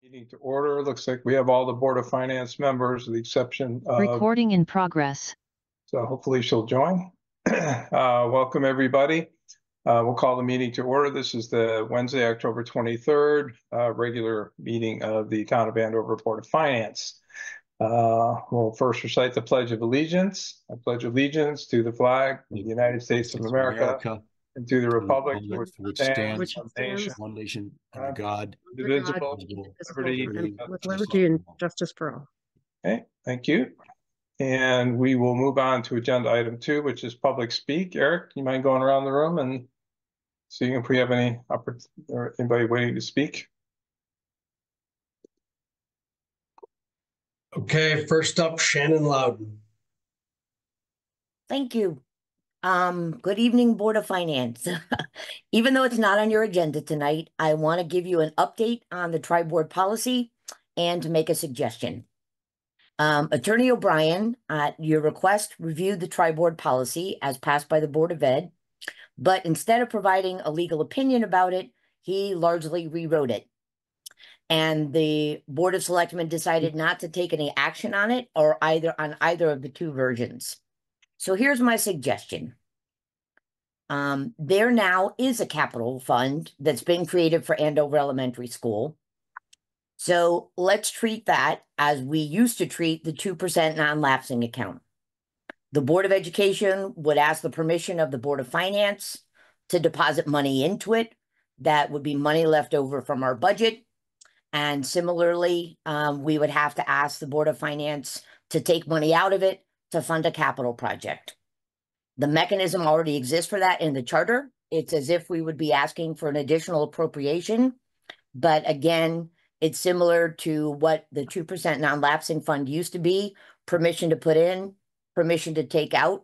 Meeting to order. Looks like we have all the Board of Finance members with the exception of... Recording in progress. So hopefully she'll join. Welcome everybody. We'll call the meeting to order. This is the Wednesday, October 23rd, regular meeting of the Town of Andover Board of Finance. We'll first recite the Pledge of Allegiance. I pledge allegiance to the flag of the United States of America and to the republic which stands one nation under God, indivisible, with liberty and justice for all. Okay, thank you. And we will move on to agenda item 2, which is public speak. Eric, you mind going around the room and seeing if we have any or anybody waiting to speak? Okay, first up, Shannon Loudon. Thank you. Good evening, Board of Finance. Even though it's not on your agenda tonight, I want to give you an update on the tri-board policy and to make a suggestion. Attorney O'Brien, at your request, reviewed the tri-board policy as passed by the Board of Ed, but instead of providing a legal opinion about it, he largely rewrote it. And the Board of Selectmen decided not to take any action on it or on either of the two versions. So here's my suggestion. There now is a capital fund that's been created for Andover Elementary School. So let's treat that as we used to treat the 2% non-lapsing account. The Board of Education would ask the permission of the Board of Finance to deposit money into it. That would be money left over from our budget. And similarly, we would have to ask the Board of Finance to take money out of it to fund a capital project. The mechanism already exists for that in the charter. It's as if we would be asking for an additional appropriation. But again, it's similar to what the 2% non-lapsing fund used to be, permission to put in, permission to take out.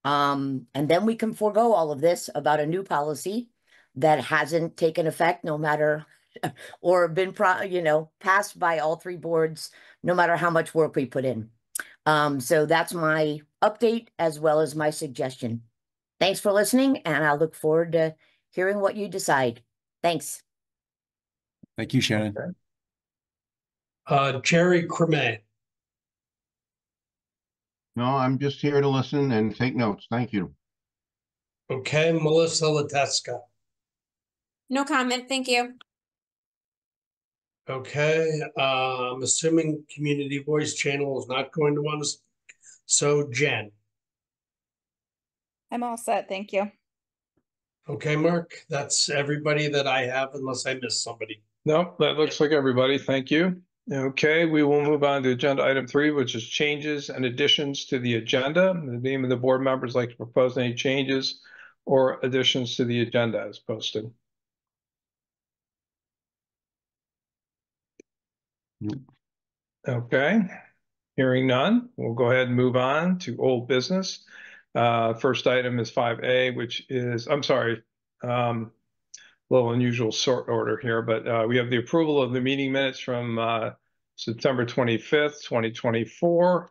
And then we can forego all of this about a new policy that hasn't taken effect no matter, or been, passed by all three boards, no matter how much work we put in. So that's my update as well as my suggestion. Thanks for listening, and I look forward to hearing what you decide. Thanks. Thank you, Shannon. Jerry Cremay. No, I'm just here to listen and take notes. Thank you. Okay, Melissa Leteska. No comment, thank you. Okay, I'm assuming Community Voice Channel is not going to want to speak. So Jen. I'm all set, thank you. Okay, Mark, that's everybody that I have unless I missed somebody. No, that looks like everybody. Thank you. Okay, we will move on to agenda item 3, which is changes and additions to the agenda. The name of the board members like to propose any changes or additions to the agenda as posted. Okay, hearing none, we'll go ahead and move on to old business. First item is 5A, which is, I'm sorry, a little unusual sort order here, but we have the approval of the meeting minutes from September 25th, 2024.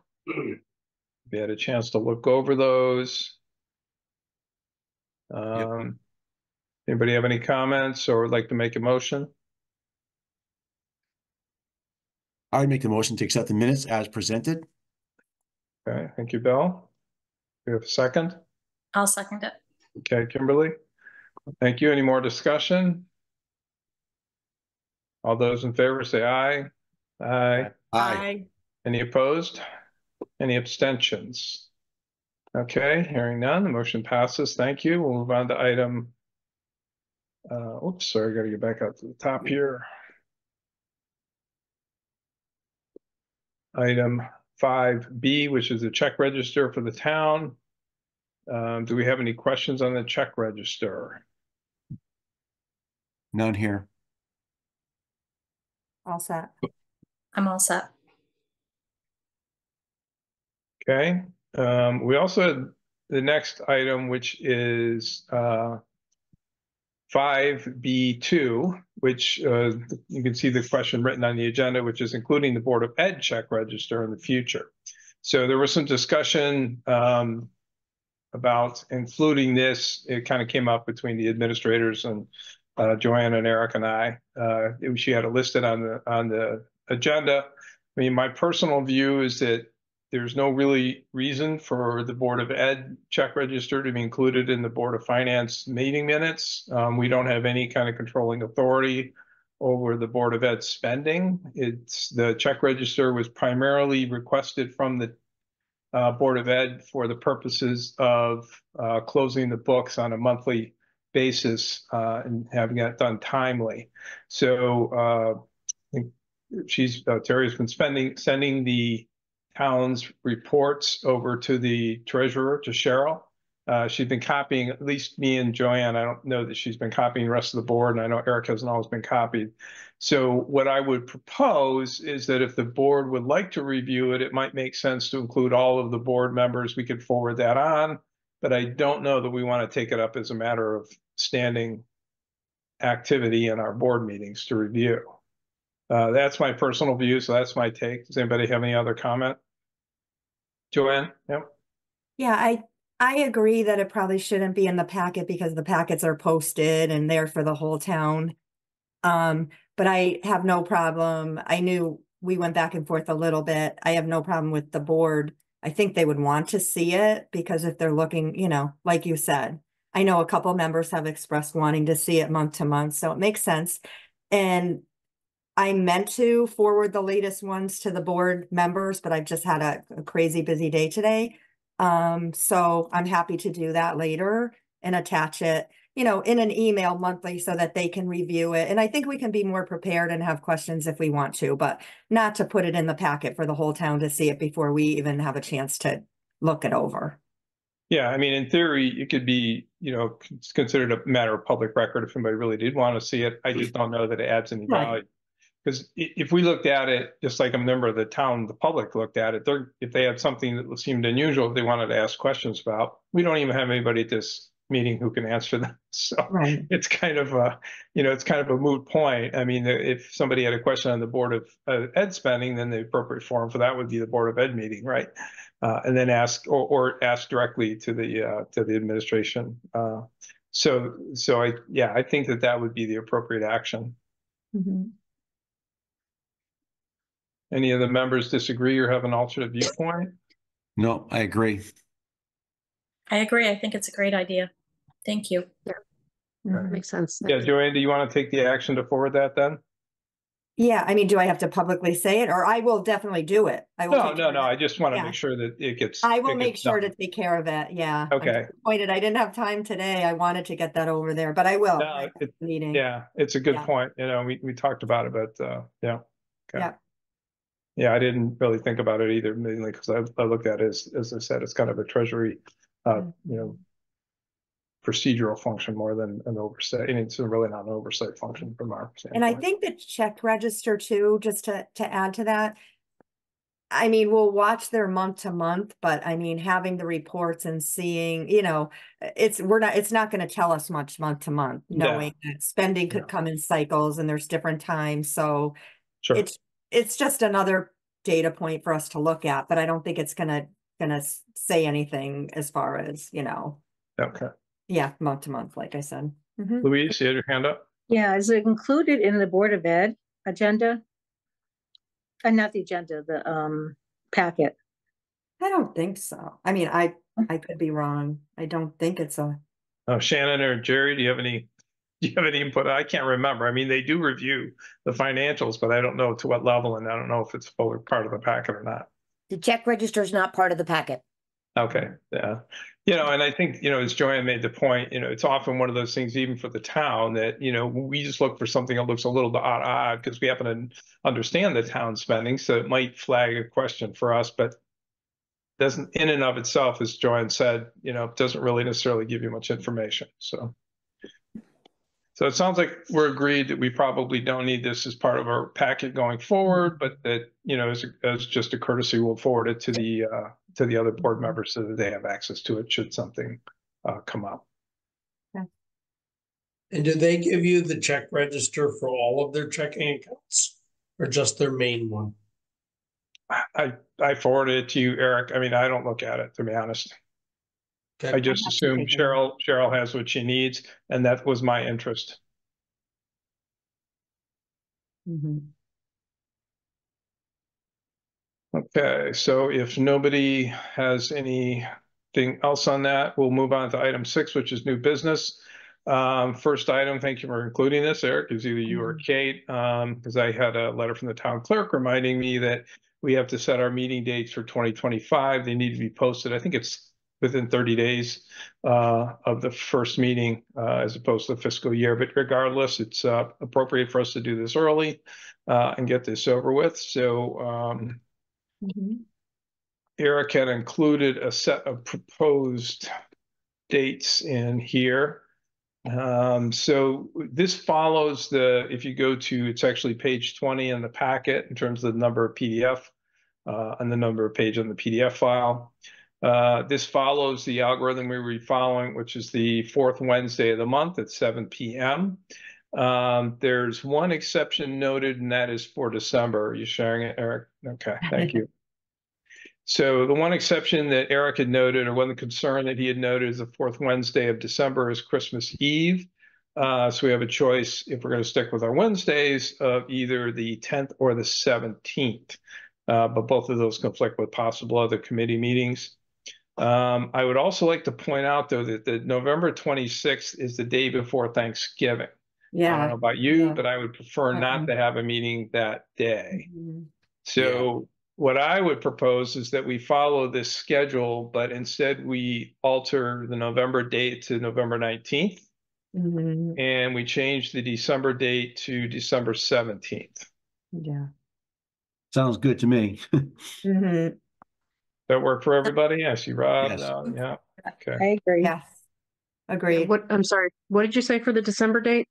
We had a chance to look over those. Anybody have any comments or would like to make a motion? I would make the motion to accept the minutes as presented. Okay, thank you, Bill. We have a second? I'll second it. Okay, Kimberly. Thank you. Any more discussion? All those in favor say aye. Aye. Aye. Any opposed? Any abstentions? Okay, hearing none, the motion passes. Thank you. We'll move on to item, oops, sorry, I gotta get back up to the top here. Item 5B, which is the check register for the town. Do we have any questions on the check register? None here. All set. I'm all set. Okay. We also had the next item, which is 5B2, which you can see the question written on the agenda, which is including the Board of Ed check register in the future. So there was some discussion about including this. It kind of came up between the administrators and Joanne and Eric and I. She had it listed on the agenda. I mean, my personal view is that there's no really reason for the Board of Ed check register to be included in the Board of Finance meeting minutes. We don't have any kind of controlling authority over the Board of Ed spending. The check register was primarily requested from the Board of Ed for the purposes of closing the books on a monthly basis and having that done timely. So I think Terry's been sending the town's reports over to the treasurer, to Cheryl. She's been copying at least me and Joanne. I don't know that she's been copying the rest of the board, and I know Eric hasn't always been copied. So what I would propose is that if the board would like to review it, it might make sense to include all of the board members. We could forward that on, but I don't know that we want to take it up as a matter of standing activity in our board meetings to review. That's my personal view, so that's my take. Does anybody have any other comment? Joanne? Yep. Yeah, I agree that it probably shouldn't be in the packet because the packets are posted and they're for the whole town. But I have no problem. I knew we went back and forth a little bit. I have no problem with the board. I think they would want to see it because if they're looking, you know, like you said, I know a couple members have expressed wanting to see it month to month, so it makes sense. And I meant to forward the latest ones to the board members, but I've just had a crazy busy day today. So I'm happy to do that later and attach it, you know, in an email monthly so that they can review it. And I think we can be more prepared and have questions if we want to, but not to put it in the packet for the whole town to see it before we even have a chance to look it over. Yeah, I mean, in theory, it could be, you know, considered a matter of public record if anybody really did want to see it. I just don't know that it adds any value. Because if we looked at it, just like a member of the town, the public looked at it, if they had something that seemed unusual, they wanted to ask questions about, we don't even have anybody at this meeting who can answer them. So it's kind of a, you know, it's kind of a moot point. I mean, if somebody had a question on the Board of Ed spending, then the appropriate forum for that would be the Board of Ed meeting, right? And then ask or ask directly to the administration. So I think that would be the appropriate action. Mm-hmm. Any of the members disagree or have an alternate viewpoint? No, I agree. I agree. I think it's a great idea. Thank you. Makes sense. Yeah, Joanne, do you want to take the action to forward that then? Yeah, I mean, do I have to publicly say it or I will definitely do it? I will. No. I just want to make sure that it gets. I will make sure to take care of it. Yeah. Okay. I'm disappointed I didn't have time today. I wanted to get that over there, but I will. No, meeting. Yeah, it's a good point. You know, we talked about it, but yeah. Okay. Yeah. Yeah, I didn't really think about it either, mainly because I looked at it as I said, it's kind of a treasury, you know, procedural function more than an oversight. And it's really not an oversight function from our standpoint. And I think the check register too, just to add to that, I mean, we'll watch their month to month, but I mean, having the reports and seeing, you know, it's not going to tell us much month to month, knowing that spending could come in cycles and there's different times. So it's just another data point for us to look at, but I don't think it's gonna say anything as far as, you know. Okay. Yeah, month to month, like I said. Louise, you had your hand up? Yeah, is it included in the Board of Ed agenda? Not the agenda, the packet. I don't think so. I mean, I could be wrong. I don't think it's a. Oh, Shannon or Jerry, do you have any input? I can't remember. I mean, they do review the financials, but I don't know to what level, and I don't know if it's fully part of the packet or not. The check register is not part of the packet. Okay, yeah. You know, and I think, you know, as Joanne made the point, you know, it's often one of those things, even for the town, that, you know, we just look for something that looks a little bit odd because we happen to understand the town spending. So it might flag a question for us, but doesn't in and of itself, as Joanne said, you know, doesn't really necessarily give you much information. So it sounds like we're agreed that we probably don't need this as part of our packet going forward, but that, you know, as just a courtesy, we'll forward it to the other board members so that they have access to it should something come up. Okay. And do they give you the check register for all of their checking accounts or just their main one? I forwarded it to you, Eric. I mean, I don't look at it, to be honest. Okay. I just assume Cheryl has what she needs, and that was my interest. Mhm. Okay, so if nobody has anything else on that, we'll move on to item 6, which is new business. First item, thank you for including this, Eric, is either you or Kate, because I had a letter from the town clerk reminding me that we have to set our meeting dates for 2025. They need to be posted. I think it's within 30 days of the first meeting as opposed to the fiscal year. But regardless, it's appropriate for us to do this early and get this over with. So Mhm. Eric had included a set of proposed dates in here. So this follows if you go to, it's actually page 20 in the packet in terms of the number of PDF and the number of page on the PDF file. This follows the algorithm we were following, which is the fourth Wednesday of the month at 7 p.m. There's one exception noted, and that is for December. Are you sharing it, Eric? Okay, thank you. So the one exception that Eric had noted, or one concern that he had noted, is the fourth Wednesday of December is Christmas Eve. So we have a choice, if we're going to stick with our Wednesdays, of either the 10th or the 17th. But both of those conflict with possible other committee meetings. I would also like to point out, though, that the November 26th is the day before Thanksgiving. I don't know about you, but I would prefer not to have a meeting that day. Mhm. So what I would propose is that we follow this schedule, but instead we alter the November date to November 19th, Mhm. and we change the December date to December 17th. Yeah. Sounds good to me. Mhm. That work for everybody? I see Rob. Yes. Yeah. Okay. I agree. Yes. Agreed. What, I'm sorry, what did you say for the December date?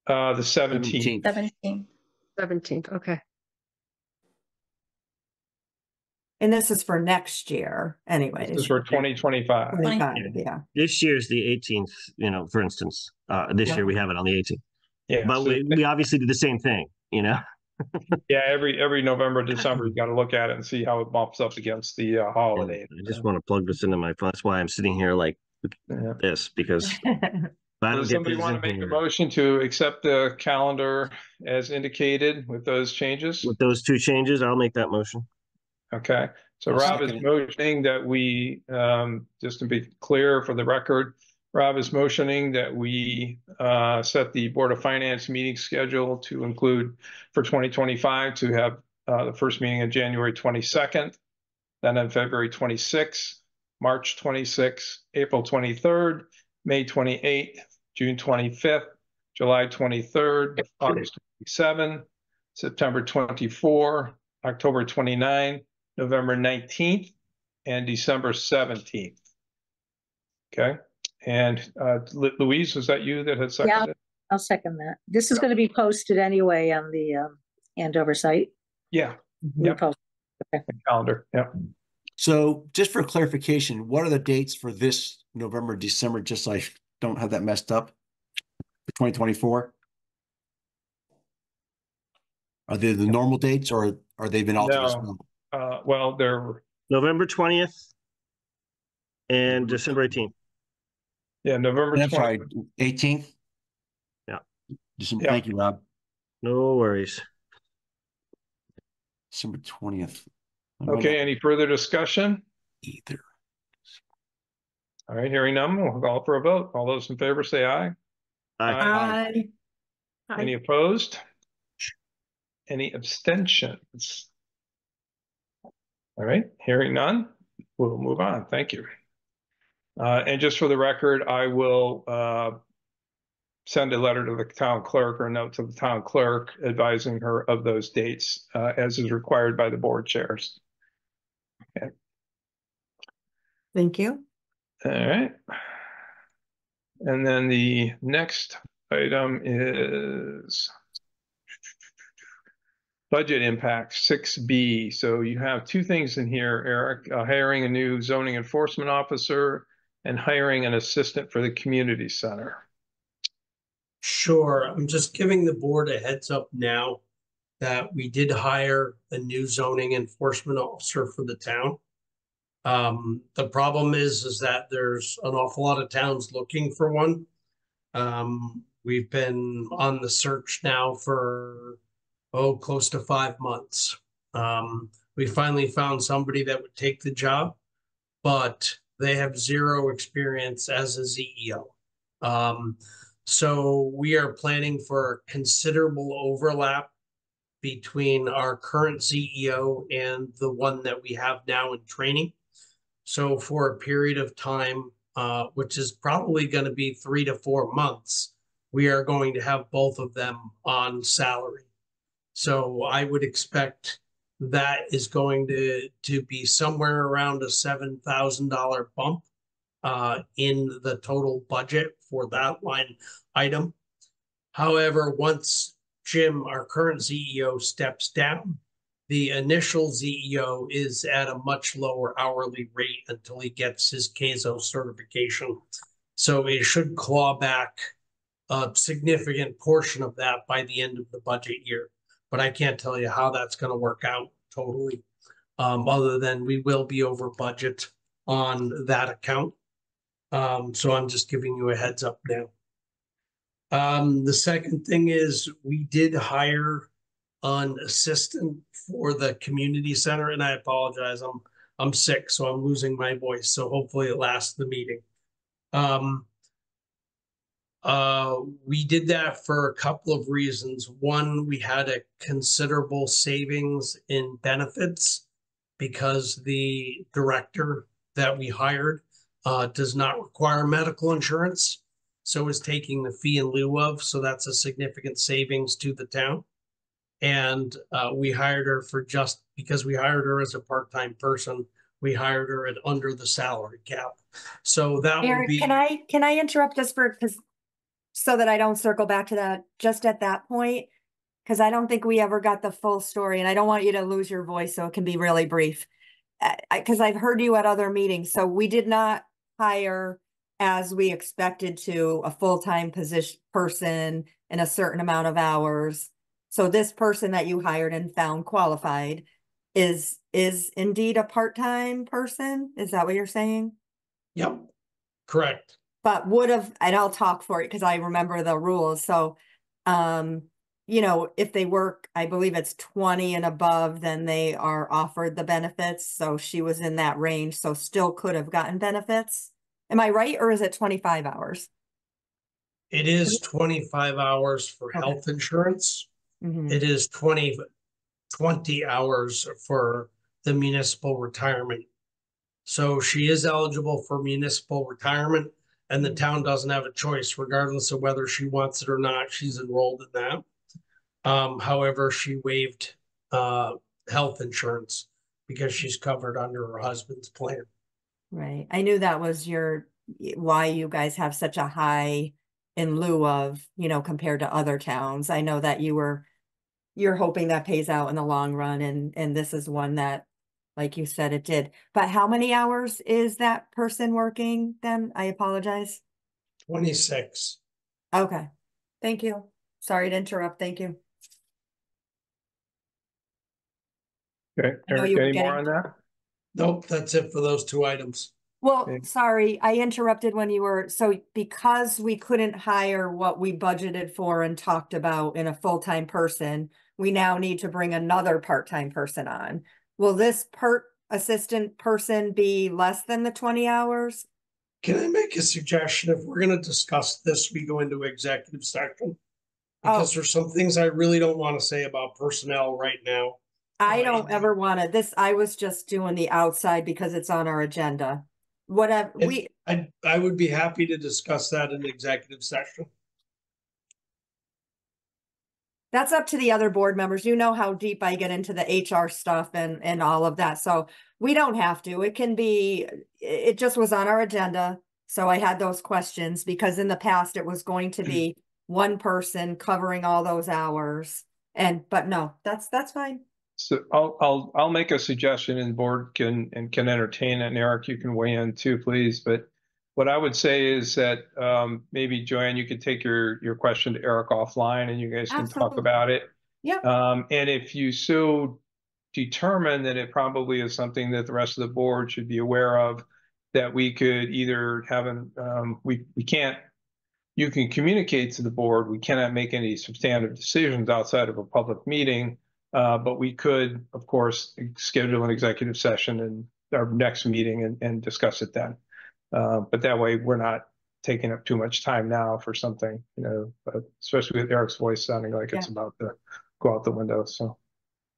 The 17th. 17. 17th, okay. And this is for next year anyways. This is for 2025. 25, yeah. This year's the 18th, for instance. This Yeah. year we have it on the 18th. Yeah. But So, we obviously did the same thing, yeah, every November, December, you got to look at it and see how it bumps up against the holiday. I just want to plug this into my phone. That's why I'm sitting here like this, because if I don't Does get somebody this want in to make a here motion to accept the calendar as indicated with those changes? with those two changes, I'll make that motion. Okay, so I'll Rob is second it. motioning that we, just to be clear for the record, Rob is motioning that we set the Board of Finance meeting schedule to include for 2025 to have the first meeting on January 22nd, then on February 26th, March 26th, April 23rd, May 28th, June 25th, July 23rd, August 27, September 24, October 29, November 19th, and December 17th. Okay, and Louise, was that you that had seconded? I'll second that. This is going to be posted anyway on the Andover site. Yeah, We Yep. post- calendar, yeah. So just for clarification, what are the dates for this November, December, just so I don't have that messed up? For 2024? Are they the normal dates or are they been altered as No. well? Well, there, November 20th and December 18th. yeah, November I'm 20th. sorry, 18th? Yeah. December, Yeah. thank you, Rob. No worries. December 20th. Okay, any further discussion? Either. All right, hearing none, we'll call for a vote. All those in favor say aye. Aye. Any opposed? Any abstentions? All right, hearing none, we'll move on. Thank you. And just for the record, I will send a letter to the town clerk or a note to the town clerk advising her of those dates as is required by the board chairs. Okay. Thank you. All right. And then the next item is budget impact 6B. So you have two things in here, Eric, hiring a new zoning enforcement officer and hiring an assistant for the community center. Sure, I'm just giving the board a heads up now that we did hire a new zoning enforcement officer for the town. The problem is that there's an awful lot of towns looking for one. We've been on the search now for close to 5 months. We finally found somebody that would take the job, but they have zero experience as a CEO. So we are planning for considerable overlap between our current CEO and the one that we have now in training. So for a period of time, which is probably going to be 3 to 4 months, we are going to have both of them on salary. So I would expect that is going to be somewhere around a $7,000 bump in the total budget for that line item. However, once Jim, our current CEO, steps down, the initial CEO is at a much lower hourly rate until he gets his CASO certification. So it should claw back a significant portion of that by the end of the budget year. But I can't tell you how that's going to work out totally, other than we will be over budget on that account. So I'm just giving you a heads up now. The second thing is we did hire an assistant for the community center, and I apologize, I'm sick, so I'm losing my voice. So hopefully it lasts the meeting. We did that for a couple of reasons. One, we had a considerable savings in benefits because the director that we hired does not require medical insurance, so is taking the fee in lieu of, so that's a significant savings to the town. And we hired her for just because we hired her as a part-time person, we hired her at under the salary cap. So that would Eric, be. can I interrupt just because so that I don't circle back to that just at that point? Because I don't think we ever got the full story, and I don't want you to lose your voice, so it can be really brief. Because I've heard you at other meetings. So we did not hire as we expected to a full-time person in a certain amount of hours. So this person that you hired and found qualified is indeed a part-time person. Is that what you're saying? Yep, correct. But would have, and I'll talk for it because I remember the rules. So, you know, if they work, I believe it's 20 and above, then they are offered the benefits. So she was in that range, so still could have gotten benefits. Am I right? Or is it 25 hours? It is 25 hours for health insurance. Mm-hmm. It is 20 hours for the municipal retirement. So she is eligible for municipal retirement, and the town doesn't have a choice, regardless of whether she wants it or not. She's enrolled in that. However, she waived health insurance because she's covered under her husband's plan. Right. I knew that was why you guys have such a high in lieu of, you know, compared to other towns. I know that you're hoping that pays out in the long run, and this is one that, like you said, it did. But how many hours is that person working then? I apologize. 26. Okay. Thank you. Sorry to interrupt. Thank you. Okay, Eric, any more on that? Nope, that's it for those two items. Well, Okay. sorry, I interrupted when you were, so because we couldn't hire what we budgeted for and talked about in a full-time person, we now need to bring another part-time person on. Will this assistant person be less than the 20 hours? Can I make a suggestion? If we're going to discuss this, we go into executive session. Because there's some things I really don't want to say about personnel right now. I don't ever want to, I was just doing the outside because it's on our agenda. Whatever, I would be happy to discuss that in executive session. That's up to the other board members. You know how deep I get into the HR stuff and all of that. So we don't have to. It just was on our agenda. So I had those questions because in the past it was going to be one person covering all those hours. But no, that's fine. So I'll make a suggestion, and the board can entertain it. And Eric, you can weigh in too, please. But what I would say is that maybe Joanne, you could take your question to Eric offline, and you guys can talk about it. Yeah. And if you so determine that it probably is something that the rest of the board should be aware of, that we could either have we can't you can communicate to the board. We cannot make any substantive decisions outside of a public meeting, but we could, of course, schedule an executive session in our next meeting and discuss it then. But that way we're not taking up too much time now for something, especially with Eric's voice sounding like it's about to go out the window. So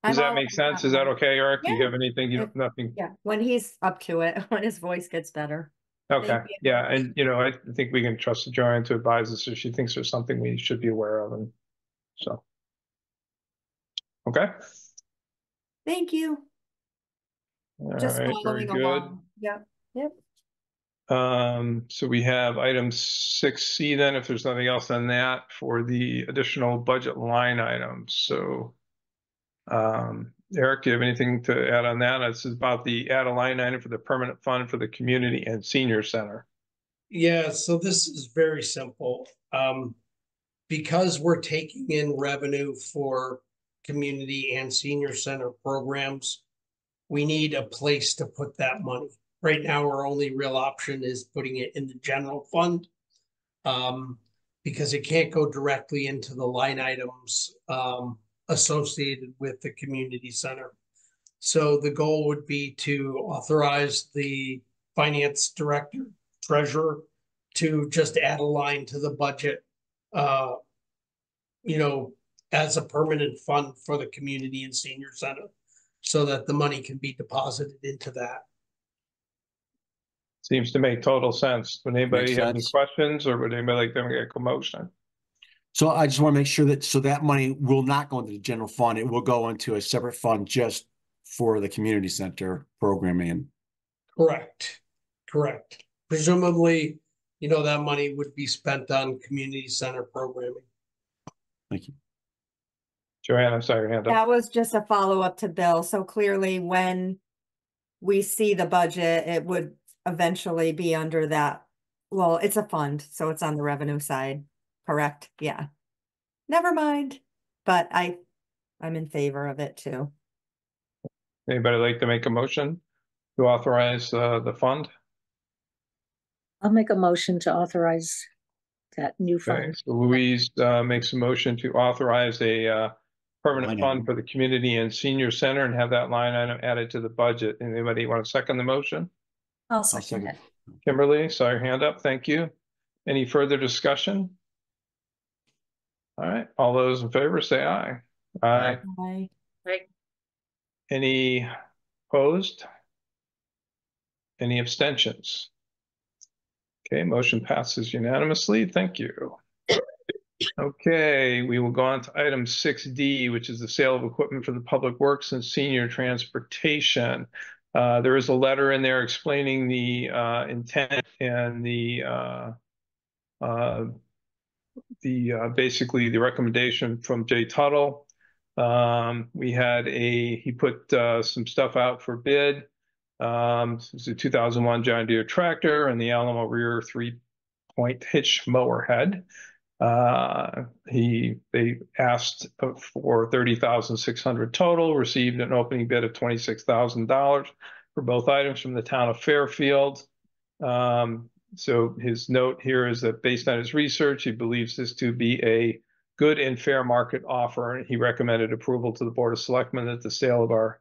does that make sense? Is that okay, Eric? Do you have anything? You have nothing? Yeah, when he's up to it, when his voice gets better. Okay. Yeah. And, I think we can trust Joanne to advise us if she thinks there's something we should be aware of. And so, okay. Thank you. All Just right, following very good. along. Yep. So we have item 6C then, if there's nothing else on that, for the additional budget line items. So, Eric, do you have anything to add on that? This is about the add a line item for the permanent fund for the community and senior center. Yeah, so this is very simple. Because we're taking in revenue for community and senior center programs, we need a place to put that money. Right now, our only real option is putting it in the general fund, because it can't go directly into the line items associated with the community center. So the goal would be to authorize the finance director, treasurer, to just add a line to the budget, as a permanent fund for the community and senior center, so that the money can be deposited into that. Seems to make total sense. Would anybody Makes have any sense. questions, or would anybody like to make a motion? So I just want to make sure that money will not go into the general fund. It will go into a separate fund just for the community center programming. Correct. Presumably, that money would be spent on community center programming. Thank you. Joanne, I'm sorry, your hand up. That was just a follow-up to Bill. So clearly when we see the budget, it would eventually be under that. Well, it's a fund, so it's on the revenue side, correct? Yeah. Never mind. But I'm in favor of it too. Anybody like to make a motion to authorize the fund? I'll make a motion to authorize that new Okay, fund. so Louise makes a motion to authorize a permanent Line fund item. for the community and senior center and have that line item added to the budget. Anybody want to second the motion? I'll I'll second second. it. Kimberly, saw your hand up. Thank you. Any further discussion? All right, all those in favor say aye. Aye. Aye. Any opposed? Any abstentions? Okay, motion passes unanimously. Thank you. Okay, we will go on to item 6D, which is the sale of equipment for the public works and senior transportation. There is a letter in there explaining the intent and basically the recommendation from Jay Tuttle. He put some stuff out for bid. It's a 2001 John Deere tractor and the Alamo rear 3-point hitch mower head. They asked for $30,600 total, received an opening bid of $26,000 for both items from the town of Fairfield. So his note here is that based on his research, he believes this to be a good and fair market offer. He recommended approval to the Board of Selectmen that the sale of our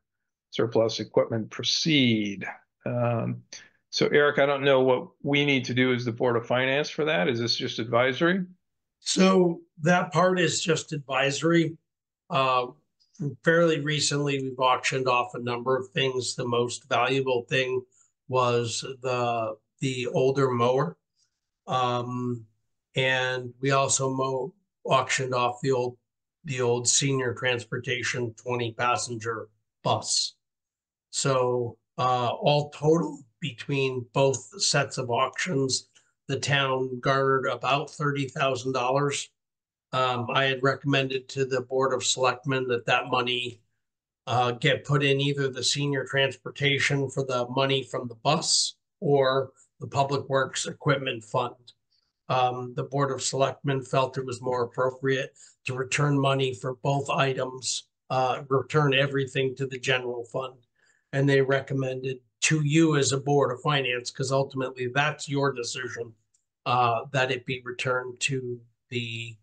surplus equipment proceed. So Eric, I don't know what we need to do as the Board of Finance for that. Is this just advisory? So that part is just advisory. Fairly recently, we've auctioned off a number of things. The most valuable thing was the older mower. And we also auctioned off the old senior transportation 20-passenger bus. So all total between both sets of auctions, the town garnered about $30,000. I had recommended to the Board of Selectmen that money get put in either the senior transportation for the money from the bus or the Public Works Equipment Fund. The Board of Selectmen felt it was more appropriate to return money for both items, return everything to the general fund. And they recommended to you as a Board of Finance, because ultimately that's your decision, that it be returned to the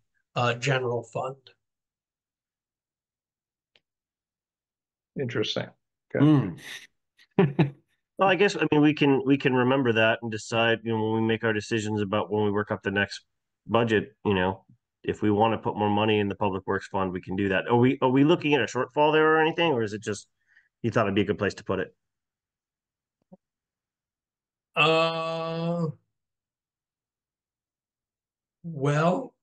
general fund. Interesting. Good. Hmm. Well, I guess, I mean, we can remember that and decide, you know, when we make our decisions about when we work up the next budget, you know, if we want to put more money in the public works fund, we can do that. Are we looking at a shortfall there or anything, or is it just you thought it'd be a good place to put it? Well,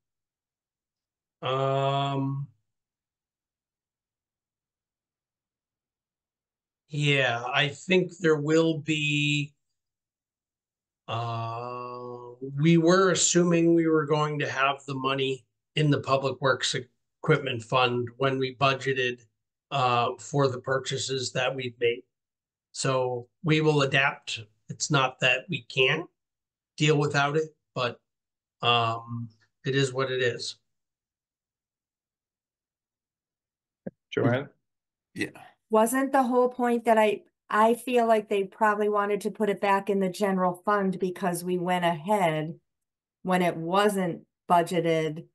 yeah, I think there will be, we were assuming we were going to have the money in the Public Works Equipment Fund when we budgeted for the purchases that we've made. So we will adapt. It's not that we can't deal without it, but it is what it is. Joanne? Yeah. Wasn't the whole point that I feel like they probably wanted to put it back in the general fund because we went ahead when it wasn't budgeted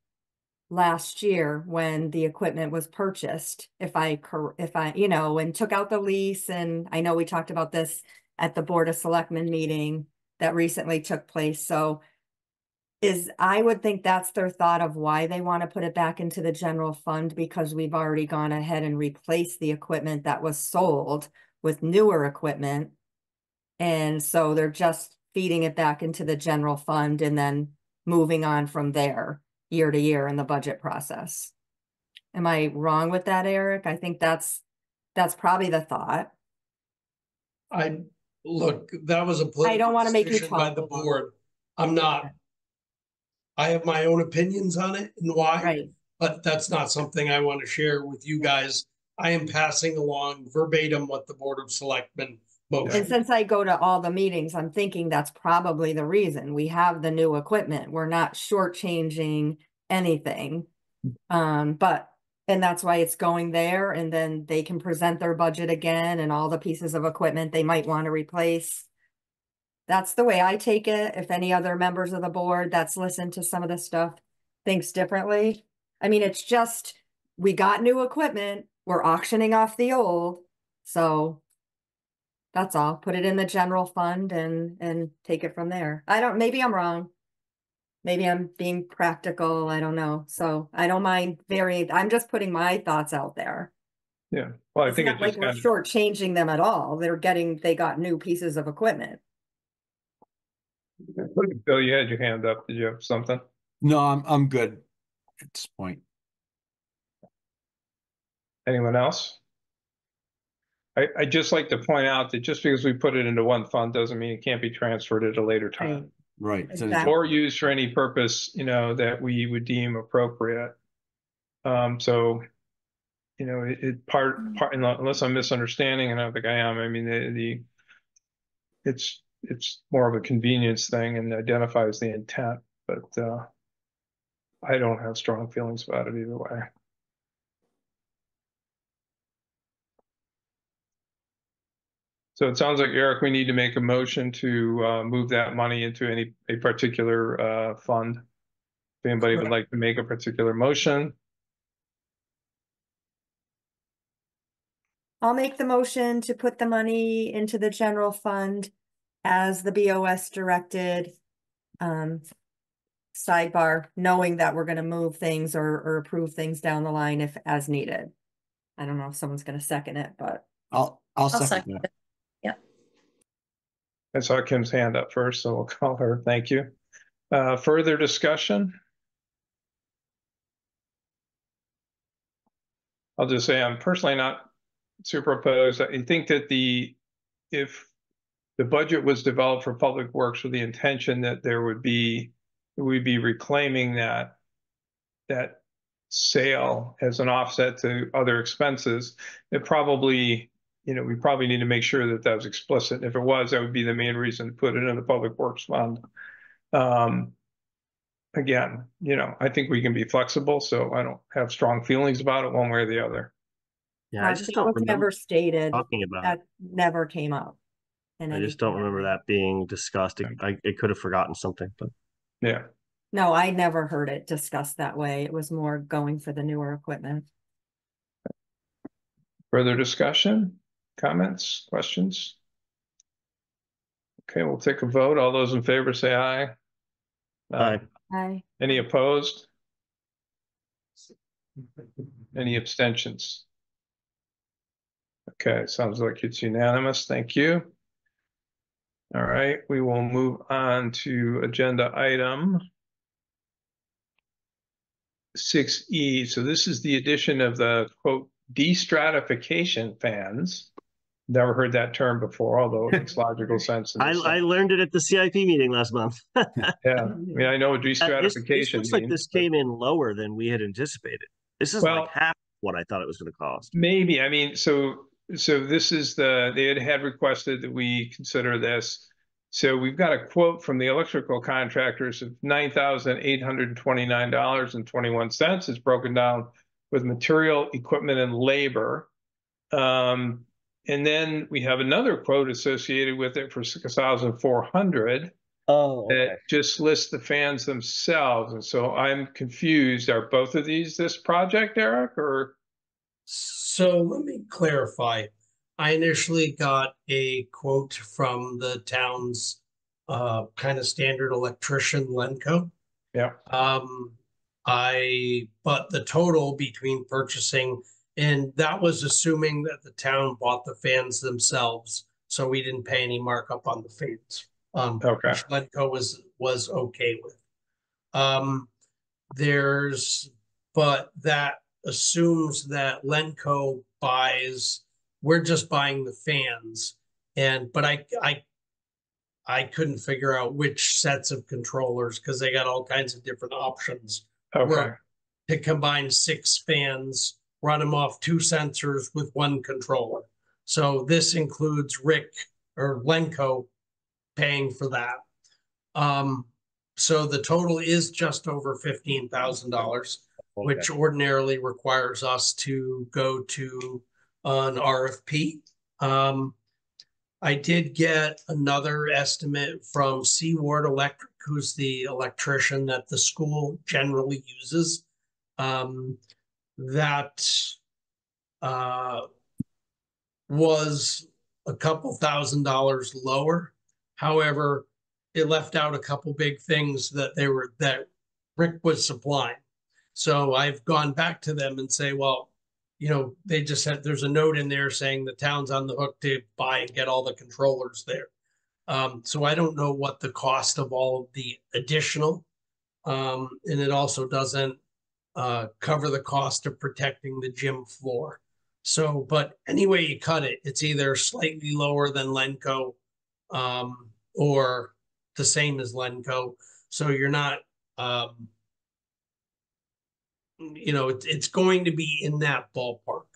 last year when the equipment was purchased, if I, you know, and took out the lease. And I know we talked about this at the Board of Selectmen meeting that recently took place. So I would think that's their thought of why they want to put it back into the general fund, because we've already gone ahead and replaced the equipment that was sold with newer equipment. And so they're just feeding it back into the general fund and then moving on from there year to year in the budget process. Am I wrong with that, Eric? I think that's probably the thought. Look, that was a I don't want to make you decision by talk the over. board. I'm not. I have my own opinions on it and why, Right. but that's not something I want to share with you guys. I am passing along verbatim what the Board of Selectmen And motioned. since I go to all the meetings, I'm thinking that's probably the reason. We have the new equipment. We're not shortchanging anything. And that's why it's going there, and then they can present their budget again and all the pieces of equipment they might want to replace. That's the way I take it. If any other members of the board that's listened to some of this stuff thinks differently. I mean, it's just, we got new equipment, we're auctioning off the old, so that's all. Put it in the general fund and take it from there. Maybe I'm wrong. Maybe I'm being practical. I don't know. So I don't mind I'm just putting my thoughts out there. Yeah. Well, I It's think not it like just we're kind of, shortchanging them at all. They got new pieces of equipment. Bill, you had your hand up. Did you have something? No, I'm good at this point. Anyone else? I just like to point out that just because we put it into one fund doesn't mean it can't be transferred at a later time. Right. Exactly. Or used for any purpose, you know, that we would deem appropriate. So, you know, unless I'm misunderstanding, and I don't think I am. I mean, it's more of a convenience thing and identifies the intent, but I don't have strong feelings about it either way. So it sounds like, Eric, we need to make a motion to move that money into a particular fund. If anybody would like to make a particular motion. I'll make the motion to put the money into the general fund as the BOS directed. Sidebar, knowing that we're going to move things or approve things down the line if as needed. I don't know if someone's going to second it, but I'll second second that. it. Yeah. I saw Kim's hand up first, so we'll call her. Thank you. Further discussion? I'll just say I'm personally not super opposed. I think that if the budget was developed for public works with the intention that we'd be reclaiming that sale as an offset to other expenses, it probably, you know, we probably need to make sure that that was explicit. If it was, that would be the main reason to put it in the public works fund. Again, you know, I think we can be flexible, so I don't have strong feelings about it one way or the other. Yeah, I just that don't was remember never stated. talking about it. That never came up. I just don't remember that being discussed. I could have forgotten something, but Yeah. No, I never heard it discussed that way. It was more going for the newer equipment. Further discussion, comments, questions? Okay, we'll take a vote. All those in favor say aye. Aye. Any opposed? Any abstentions? Okay, sounds like it's unanimous. Thank you. All right, we will move on to agenda item 6E. So this is the addition of the quote destratification fans. Never heard that term before, although it makes logical sense. I learned it at the CIP meeting last month. Yeah, I mean, I know what This destratification looks like means, this but- came in lower than we had anticipated. This is Well, like half what I thought it was going to cost. maybe. I mean, so this is they had requested that we consider this. So we've got a quote from the electrical contractors of $9,829.21. It's broken down with material, equipment, and labor. And then we have another quote associated with it for $6,400 Oh, that just lists the fans themselves. And so I'm confused. Are both of these this project, Eric, or? So let me clarify. I initially got a quote from the town's kind of standard electrician, Lenco. Yeah. But the total between purchasing, and that was assuming that the town bought the fans themselves, so we didn't pay any markup on the fans. Okay. Which Lenco was okay with. But that assumes that Lenco buys, we're just buying the fans. But I couldn't figure out which sets of controllers because they got all kinds of different options. Okay. To combine 6 fans, run them off 2 sensors with 1 controller. So this includes Rick or Lenco paying for that. So the total is just over $15,000, which ordinarily requires us to go to an RFP. I did get another estimate from Seaward Electric, who's the electrician that the school generally uses. That was a couple $1,000s lower. However, it left out a couple big things that Rick was supplying. So I've gone back to them and say, well, you know, they just said there's a note in there saying the town's on the hook to buy and get all the controllers there. So I don't know what the cost of all of the additional, and it also doesn't cover the cost of protecting the gym floor. So, but anyway you cut it, it's either slightly lower than Lenco, or the same as Lenco. So you're not, you know, it's going to be in that ballpark.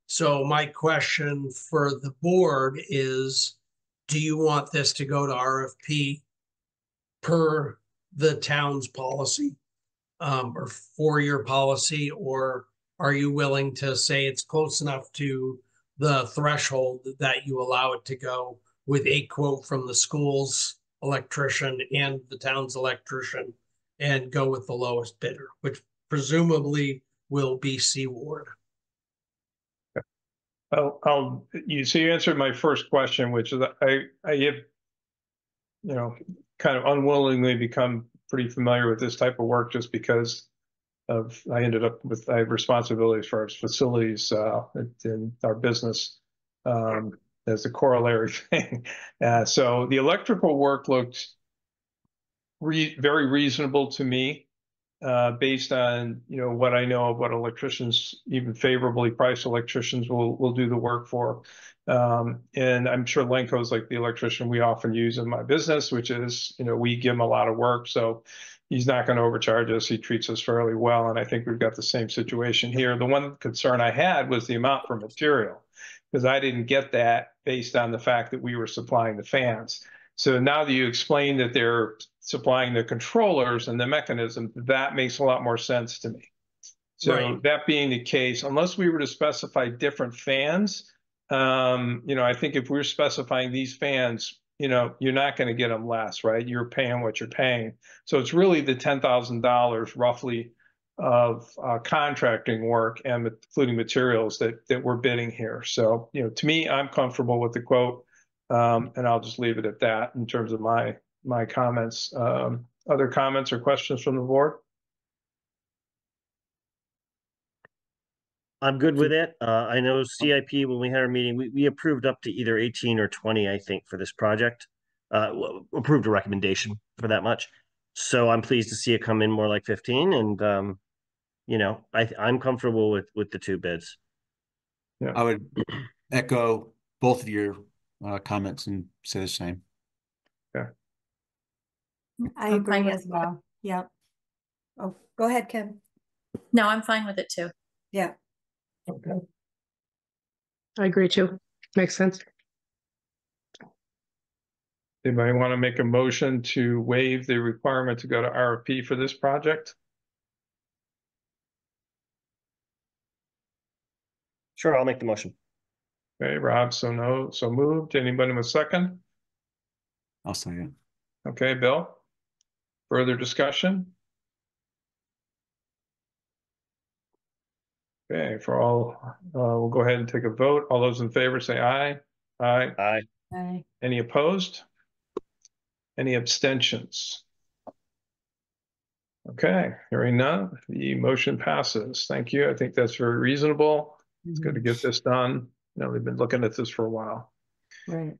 So my question for the board is, do you want this to go to RFP per the town's policy, or for your policy, or are you willing to say it's close enough to the threshold that you allow it to go with a quote from the school's electrician and the town's electrician and go with the lowest bidder, which presumably will be Seaward? So you answered my first question, which is I have, you know, kind of unwillingly become pretty familiar with this type of work just because I ended up with, I have responsibilities for our facilities in our business as a corollary thing. So the electrical work looked very reasonable to me. Based on, you know, what I know of what electricians, even favorably priced electricians will do the work for. And I'm sure Lenco is like the electrician we often use in my business, which is, you know, we give him a lot of work. So he's not going to overcharge us. He treats us fairly well. And I think we've got the same situation here. The one concern I had was the amount for material, because I didn't get that based on the fact that we were supplying the fans. So now that you explain that they're supplying the controllers and the mechanism, that makes a lot more sense to me. So Right. That being the case, unless we were to specify different fans, you know, I think if we're specifying these fans, you know, you're not going to get them less, right? You're paying what you're paying. So it's really the $10,000 roughly of contracting work and including materials that we're bidding here. So, you know, to me, I'm comfortable with the quote, and I'll just leave it at that in terms of my comments. Other comments or questions from the board? I'm good with it. I know CIP, when we had our meeting, we approved up to either 18 or 20, I think, for this project. Approved a recommendation for that much. So I'm pleased to see it come in more like 15. And, you know, I'm comfortable with the two bids. Yeah. I would echo both of your comments and say the same. I I'm agree fine with as well. Yep. Oh, go ahead, Kim. No, I'm fine with it too. Yeah. Okay. I agree too. Makes sense. Anybody want to make a motion to waive the requirement to go to RFP for this project? Sure, I'll make the motion. Okay, Rob, so moved. Anybody with second? I'll say it. Okay, Bill. Further discussion? Okay, we'll go ahead and take a vote. All those in favor say aye. Aye. Aye. Aye. Any opposed? Any abstentions? Okay, hearing none, the motion passes. Thank you. I think that's very reasonable. It's good to get this done. You know, they've been looking at this for a while. Right.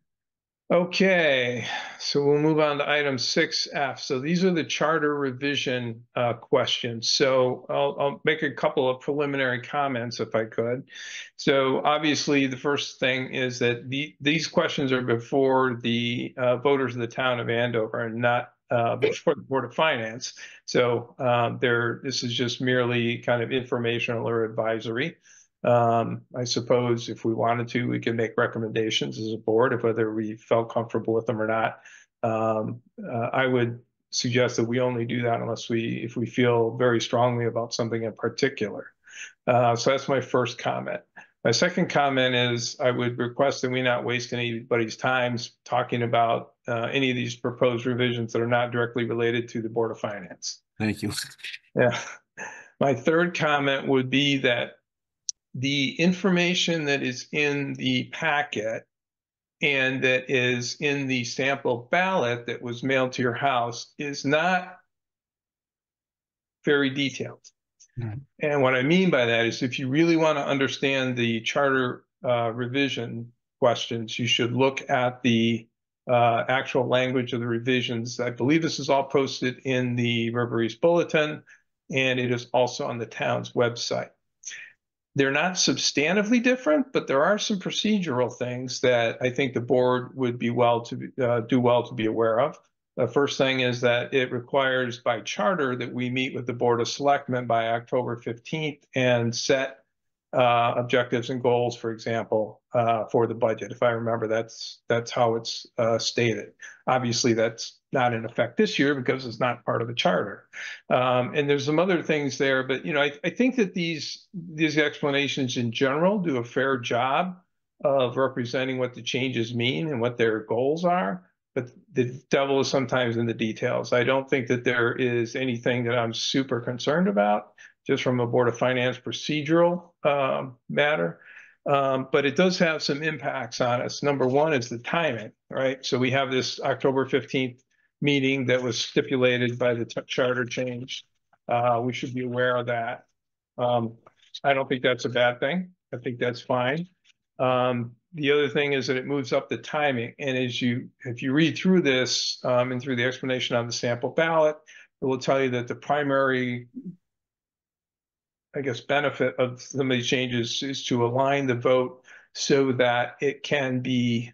Okay, so we'll move on to item 6F. So these are the charter revision questions. So I'll make a couple of preliminary comments if I could. So obviously the first thing is that these questions are before the voters of the town of Andover and not before the Board of Finance. So this is just merely kind of informational or advisory. I suppose if we wanted to, we could make recommendations as a board of whether we felt comfortable with them or not. I would suggest that we only do that if we feel very strongly about something in particular. So that's my first comment. My second comment is I would request that we not waste anybody's time talking about any of these proposed revisions that are not directly related to the Board of Finance. Thank you. Yeah. My third comment would be that the information that is in the packet and that is in the sample ballot that was mailed to your house is not very detailed. Right. And what I mean by that is if you really want to understand the charter revision questions, you should look at the actual language of the revisions. I believe this is all posted in the River East Bulletin, and it is also on the town's website. They're not substantively different, but there are some procedural things that I think the board would be do well to be aware of. The first thing is that it requires by charter that we meet with the Board of Selectmen by October 15th and set objectives and goals, for example, for the budget. If I remember, that's how it's stated. Obviously, that's not in effect this year because it's not part of the charter. And there's some other things there, but you know, I think that these explanations in general do a fair job of representing what the changes mean and what their goals are. But the devil is sometimes in the details. I don't think that there is anything that I'm super concerned about, just from a Board of Finance procedural matter. But it does have some impacts on us. Number one is the timing, right? So we have this October 15th meeting that was stipulated by the charter change. We should be aware of that. I don't think that's a bad thing. I think that's fine. The other thing is that it moves up the timing. And if you read through this and through the explanation on the sample ballot, it will tell you that the primary, I guess, benefit of some of these changes is to align the vote so that it can be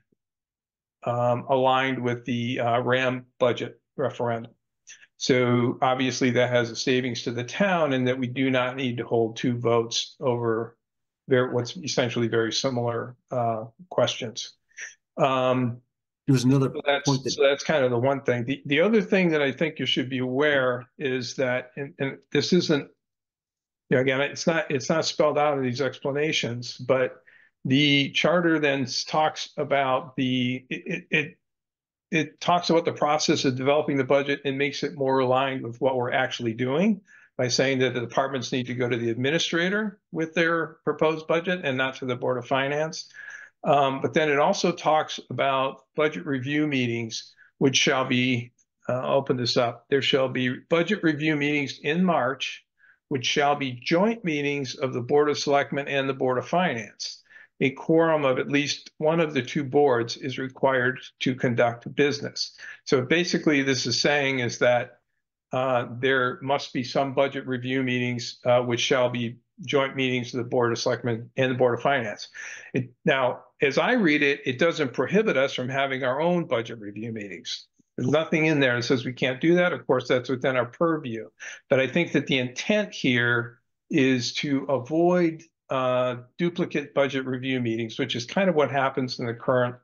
aligned with the RAM budget referendum. So obviously that has a savings to the town and that we do not need to hold two votes over what's essentially very similar questions. There was another point So that's kind of the one thing. The other thing that I think you should be aware is that, and this isn't, you know, again, it's not spelled out in these explanations, but the charter then talks about it it talks about the process of developing the budget and makes it more aligned with what we're actually doing by saying that the departments need to go to the administrator with their proposed budget and not to the Board of Finance. But then it also talks about budget review meetings, which shall be, I'll open this up. There shall be budget review meetings in March, which shall be joint meetings of the Board of Selectmen and the Board of Finance. A quorum of at least one of the two boards is required to conduct business. So basically, this is saying is that there must be some budget review meetings, which shall be joint meetings of the Board of Selectmen and the Board of Finance. Now, as I read it, it doesn't prohibit us from having our own budget review meetings. There's nothing in there that says we can't do that. Of course, that's within our purview. But I think that the intent here is to avoid duplicate budget review meetings, which is kind of what happens in the current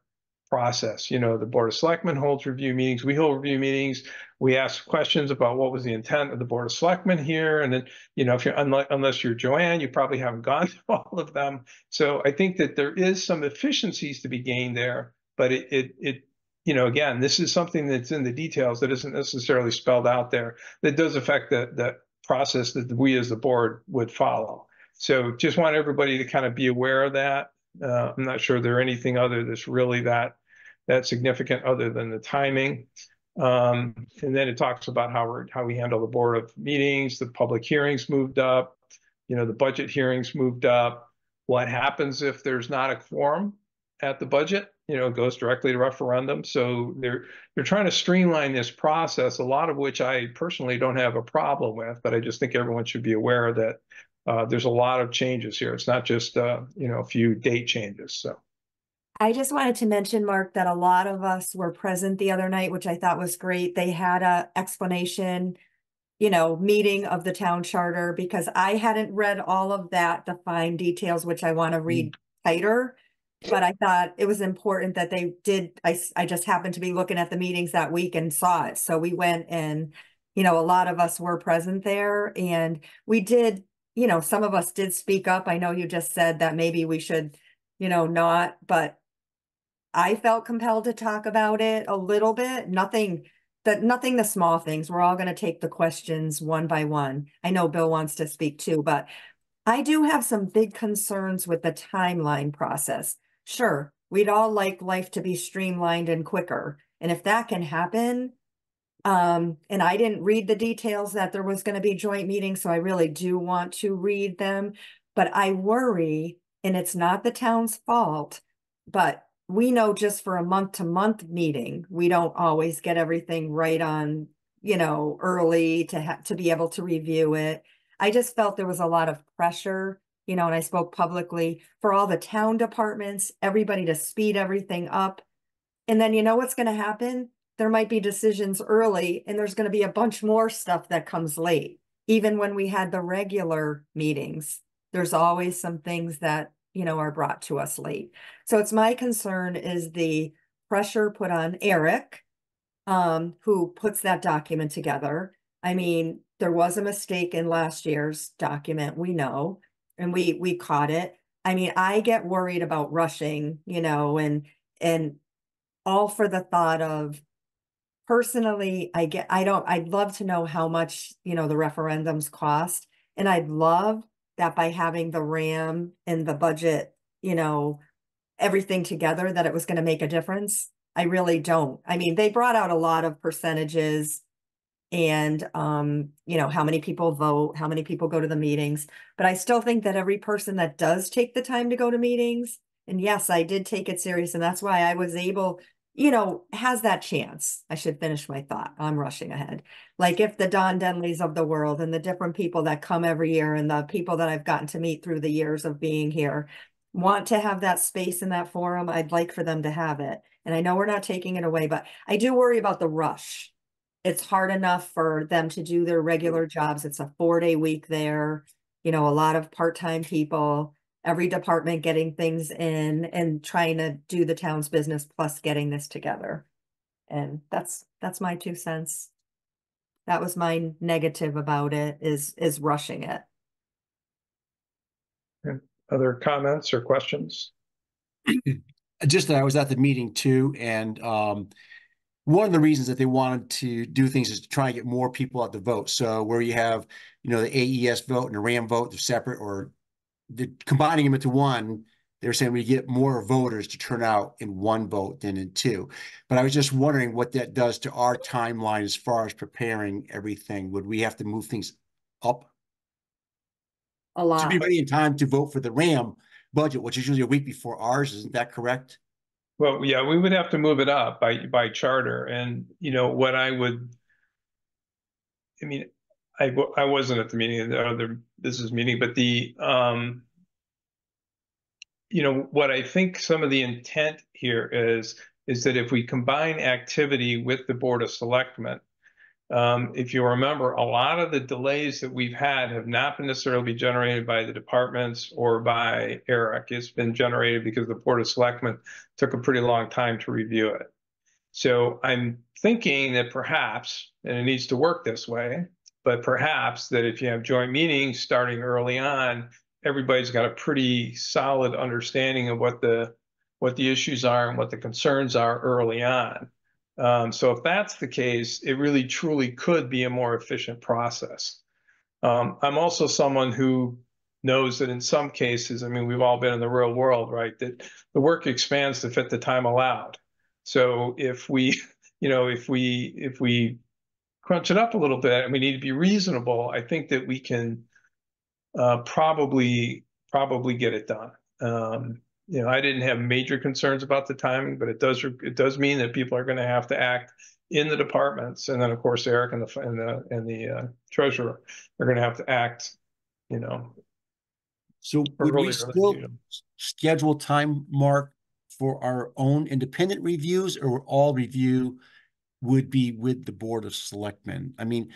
process. You know, the Board of Selectmen holds review meetings, we hold review meetings, we ask questions about what was the intent of the Board of Selectmen here. And then, you know, if you're unless you're Joanne, you probably haven't gone to all of them. So I think that there is some efficiencies to be gained there, but it you know, again, this is something that's in the details that isn't necessarily spelled out there that does affect the process that we as the board would follow. So just want everybody to kind of be aware of that. I'm not sure there anything other that's really that significant other than the timing. And then it talks about how we handle the board of meetings, the public hearings moved up, you know, the budget hearings moved up. What happens if there's not a quorum at the budget? You know, it goes directly to referendum. So they're trying to streamline this process, a lot of which I personally don't have a problem with, but I just think everyone should be aware that there's a lot of changes here. It's not just, you know, a few date changes. So I just wanted to mention, Mark, that a lot of us were present the other night, which I thought was great. They had a explanation, you know, meeting of the town charter, because I hadn't read all of that, the fine details, which I want to read tighter. But I thought it was important that they did. I just happened to be looking at the meetings that week and saw it. So we went and, you know, a lot of us were present there, and we did, you know, some of us did speak up. I know you just said that maybe we should, you know, not, but I felt compelled to talk about it a little bit. Nothing the small things. We're all going to take the questions one by one. I know Bill wants to speak too, but I do have some big concerns with the timeline process. Sure, we'd all like life to be streamlined and quicker. And if that can happen, and I didn't read the details that there was going to be joint meetings, so I really do want to read them. But I worry, and it's not the town's fault, but we know just for a month-to-month meeting, we don't always get everything right on, you know, early to be able to review it. I just felt there was a lot of pressure, you know, and I spoke publicly for all the town departments, everybody to speed everything up. And then you know what's going to happen? There might be decisions early and there's going to be a bunch more stuff that comes late. Even when we had the regular meetings, there's always some things that, you know, are brought to us late. So it's my concern is the pressure put on Eric, who puts that document together. I mean, there was a mistake in last year's document, we know, and we caught it. I mean, I get worried about rushing, you know, and all for the thought of, personally, I'd love to know how much, you know, the referendums cost. And I'd love that by having the RAM and the budget, you know, everything together, that it was going to make a difference. I really don't. I mean, they brought out a lot of percentages and, you know, how many people vote, how many people go to the meetings, but I still think that every person that does take the time to go to meetings, and yes, I did take it serious. And that's why I was able, you know, has that chance. I should finish my thought. I'm rushing ahead. Like if the Don Denleys of the world and the different people that come every year and the people that I've gotten to meet through the years of being here want to have that space in that forum, I'd like for them to have it. And I know we're not taking it away, but I do worry about the rush. It's hard enough for them to do their regular jobs. It's a 4-day week there, you know, a lot of part-time people, every department getting things in and trying to do the town's business plus getting this together. And that's my 2 cents. That was my negative about it is rushing it. other comments or questions? Just that I was at the meeting too, and one of the reasons that they wanted to do things is to try and get more people out to vote. So where you have, the AES vote and the RAM vote, they're separate, or combining them into one, they're saying we get more voters to turn out in one vote than in two. But I was just wondering what that does to our timeline as far as preparing everything. Would we have to move things up A to lot. be ready in time to vote for the RAM budget, which is usually a week before ours? Isn't that correct? Well, yeah, we would have to move it up by charter. And, what I mean, I wasn't at the meeting, of the other business meeting, but what I think some of the intent here is that if we combine activity with the Board of Selectmen, if you remember, a lot of the delays that we've had have not been necessarily generated by the departments or by Eric. It's been generated because the Board of Selectmen took a pretty long time to review it. So I'm thinking that perhaps, and it needs to work this way, but perhaps that if you have joint meetings starting early on, everybody's got a pretty solid understanding of what the issues are and what the concerns are early on. So if that's the case, it really truly could be a more efficient process. I'm also someone who knows that in some cases, I mean, we've all been in the real world, right? That the work expands to fit the time allowed. So if we, if we crunch it up a little bit and we need to be reasonable, I think that we can probably get it done. I didn't have major concerns about the timing, but it does mean that people are going to have to act in the departments, and then of course Eric and the treasurer are going to have to act. So would we earlier still than schedule time, Mark, for our own independent reviews, or all review would be with the Board of Selectmen? I mean,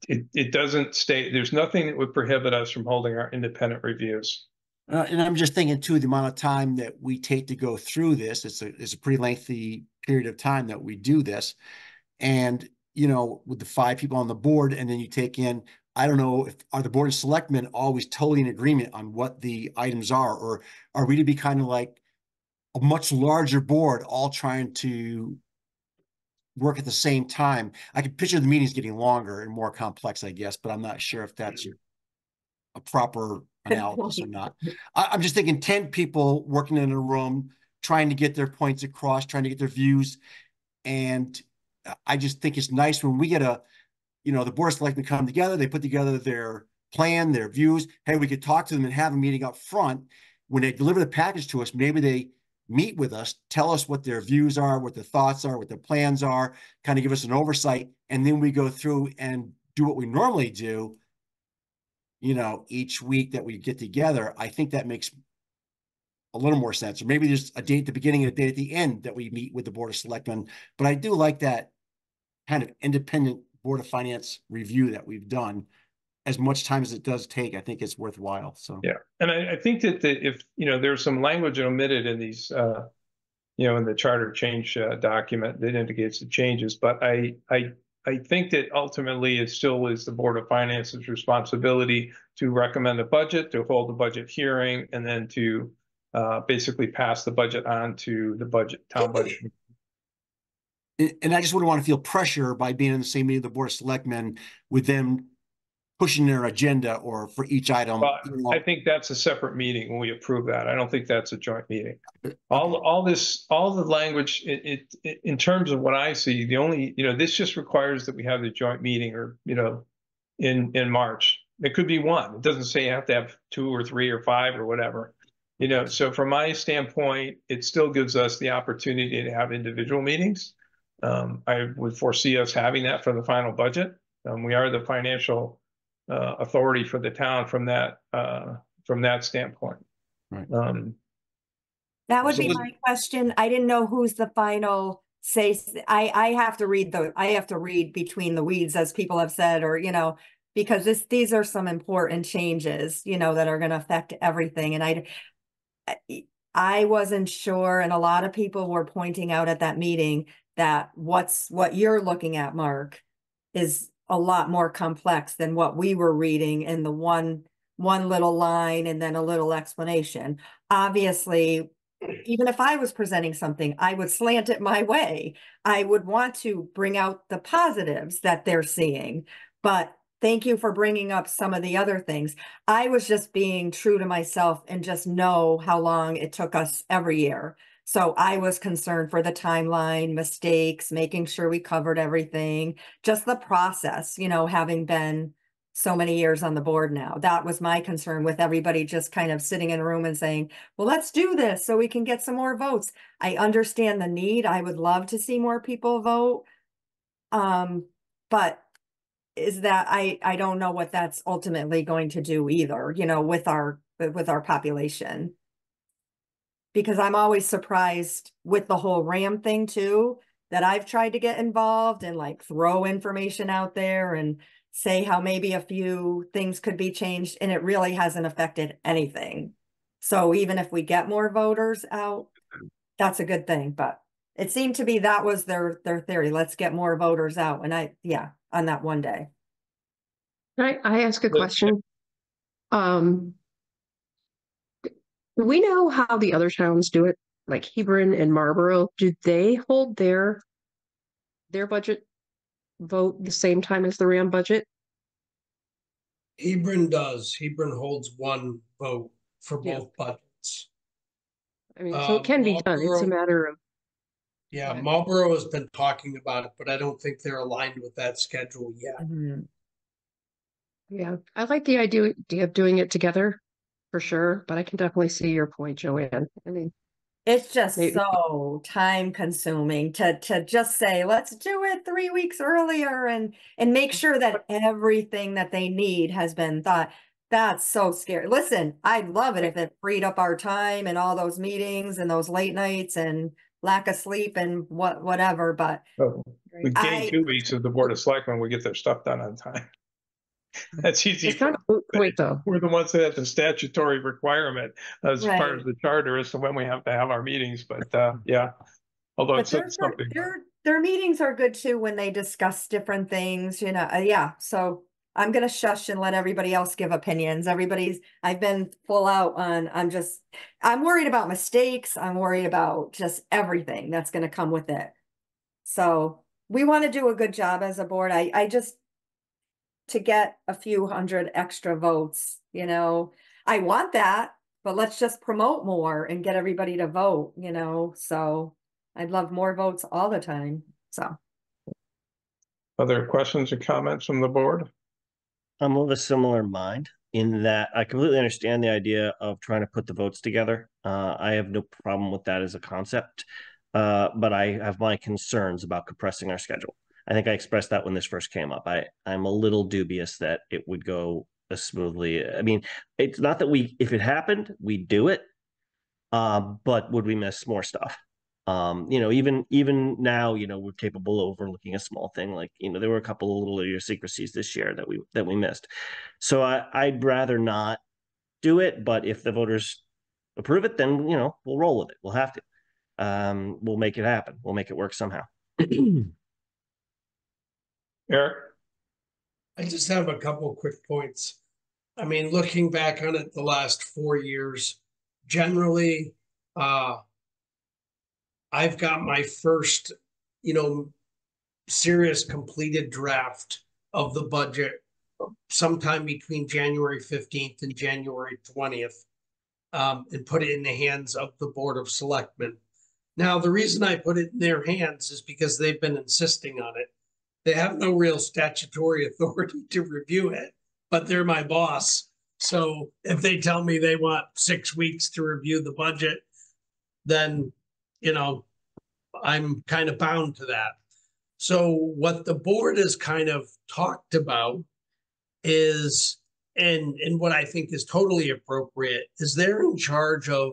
it doesn't state. There's nothing that would prohibit us from holding our independent reviews. and I'm just thinking too, the amount of time that we take to go through this, it's a pretty lengthy period of time that we do this. And, with the 5 people on the board, and then you take in, I don't know, are the Board of Selectmen always totally in agreement on what the items are, or are we to be kind of like a much larger board all trying to work at the same time? I can picture the meetings getting longer and more complex, I guess, but I'm not sure if that's a proper analysis or not. I'm just thinking 10 people working in a room, trying to get their points across, trying to get their views. And I just think it's nice when we get the Board of Selectmen come together, they put together their plan, their views. Hey, we could talk to them and have a meeting up front. When they deliver the package to us, maybe they meet with us, tell us what their views are, what their thoughts are, what their plans are, kind of give us an oversight. And then we go through and do what we normally do, each week that we get together. I think that makes a little more sense. Or maybe there's a date at the beginning and a date at the end that we meet with the Board of Selectmen. But I do like that kind of independent Board of Finance review that we've done. As much time as it does take, I think it's worthwhile. So Yeah, and I think that if there's some language omitted in these, in the charter change document that indicates the changes, but I think that ultimately it still is the Board of Finance's responsibility to recommend a budget, to hold a budget hearing, and then to basically pass the budget on to the town budget. And I just wouldn't want to feel pressure by being in the same meeting with the Board of Selectmen with them pushing their agenda or for each item. Well, I think that's a separate meeting when we approve that. I don't think that's a joint meeting. All the language in terms of what I see, the only, this just requires that we have the joint meeting or, in March. It could be one. It doesn't say you have to have 2 or 3 or 5 or whatever. So from my standpoint, it still gives us the opportunity to have individual meetings. I would foresee us having that for the final budget. We are the financial authority for the town from that standpoint. Right. That would be my question. I didn't know who's the final say. I have to read between the weeds, as people have said, or because these are some important changes, that are going to affect everything. And I wasn't sure, and a lot of people were pointing out at that meeting that what you're looking at, Mark, is a lot more complex than what we were reading in the one little line and then a little explanation. Obviously, even if I was presenting something, I would slant it my way. I would want to bring out the positives that they're seeing, but thank you for bringing up some of the other things. I was just being true to myself and just know how long it took us every year. So I was concerned for the timeline, mistakes, making sure we covered everything, just the process, you know, having been so many years on the board now. That was my concern with everybody just kind of sitting in a room and saying, well, let's do this so we can get some more votes. I understand the need. I would love to see more people vote. But is that I don't know what that's ultimately going to do either, you know, with our population. Because I'm always surprised with the whole RAM thing too, that I've tried to get involved and like throw information out there and say how maybe a few things could be changed, and it really hasn't affected anything. So even if we get more voters out, that's a good thing. But it seemed to be that was their theory. Let's get more voters out. And on that one day. I ask a question? Do we know how the other towns do it? Like Hebron and Marlboro, do they hold their budget vote the same time as the RAM budget? Hebron does. Hebron holds one vote for both budgets. I mean, so it can be done. It's a matter of. Yeah, Marlboro has been talking about it, but I don't think they're aligned with that schedule yet. Mm-hmm. Yeah, I like the idea of doing it together for sure, but I can definitely see your point, Joanne. I mean, it's just so time consuming to just say, let's do it 3 weeks earlier and make sure that everything that they need has been thought. That's so scary. Listen, I'd love it if it freed up our time and all those meetings and those late nights and lack of sleep and whatever, but we gain 2 weeks of the Board of Selectmen, we get their stuff done on time. That's easy. It's not a moot point, though. We're the ones that have the statutory requirement as Right. part of the charter as to when we have to have our meetings. But yeah, although but it's something. Their meetings are good too when they discuss different things, you know. Yeah, so I'm gonna shush and let everybody else give opinions. I've been full out on. I'm worried about mistakes. I'm worried about just everything that's gonna come with it. So we want to do a good job as a board. I just to get a few hundred extra votes, you know, I want that, but let's just promote more and get everybody to vote, you know. So I'd love more votes all the time. So Other questions or comments from the board? I'm of a similar mind in that I completely understand the idea of trying to put the votes together. I have no problem with that as a concept, but I have my concerns about compressing our schedule. I think I expressed that when this first came up. I'm a little dubious that it would go as smoothly. I mean, it's not that if it happened, we'd do it, but would we miss more stuff? You know, even now, you know, we're capable of overlooking a small thing. Like, you know, there were a couple of little idiosyncrasies this year that we missed. So I'd rather not do it, but if the voters approve it, then, you know, we'll roll with it. We'll have to. We'll make it happen. We'll make it work somehow. Eric? I just have a couple of quick points. I mean, looking back on it the last 4 years, generally, I've got my first, you know, serious completed draft of the budget sometime between January 15th and January 20th, and put it in the hands of the Board of Selectmen. Now, the reason I put it in their hands is because they've been insisting on it. They have no real statutory authority to review it, but they're my boss. So if they tell me they want 6 weeks to review the budget, then, you know, I'm kind of bound to that. So what the board has kind of talked about is, and what I think is totally appropriate, is they're in charge of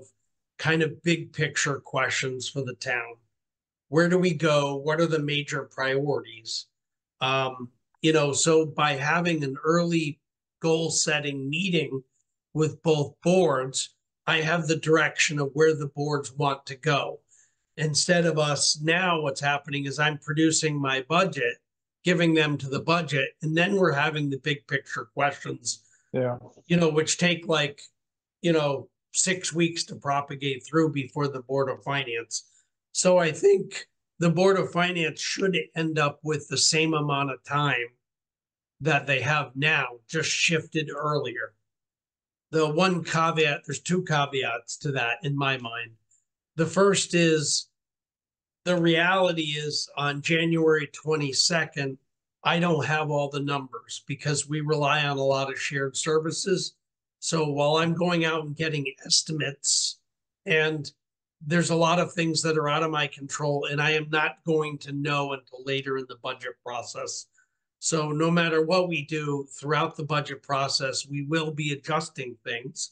kind of big picture questions for the town. Where do we go? What are the major priorities? You know, so by having an early goal setting meeting with both boards, I have the direction of where the boards want to go. Instead of us now, what's happening is I'm producing my budget, giving them to the budget, and then we're having the big picture questions, Yeah, you know, which take like, you know, 6 weeks to propagate through before the Board of Finance. So I think the Board of Finance should end up with the same amount of time that they have now, just shifted earlier. The one caveat, there's two caveats to that in my mind. The first is the reality is on January 22nd, I don't have all the numbers because we rely on a lot of shared services. So while I'm going out and getting estimates, and there's a lot of things that are out of my control, and I am not going to know until later in the budget process. So no matter what we do throughout the budget process, we will be adjusting things.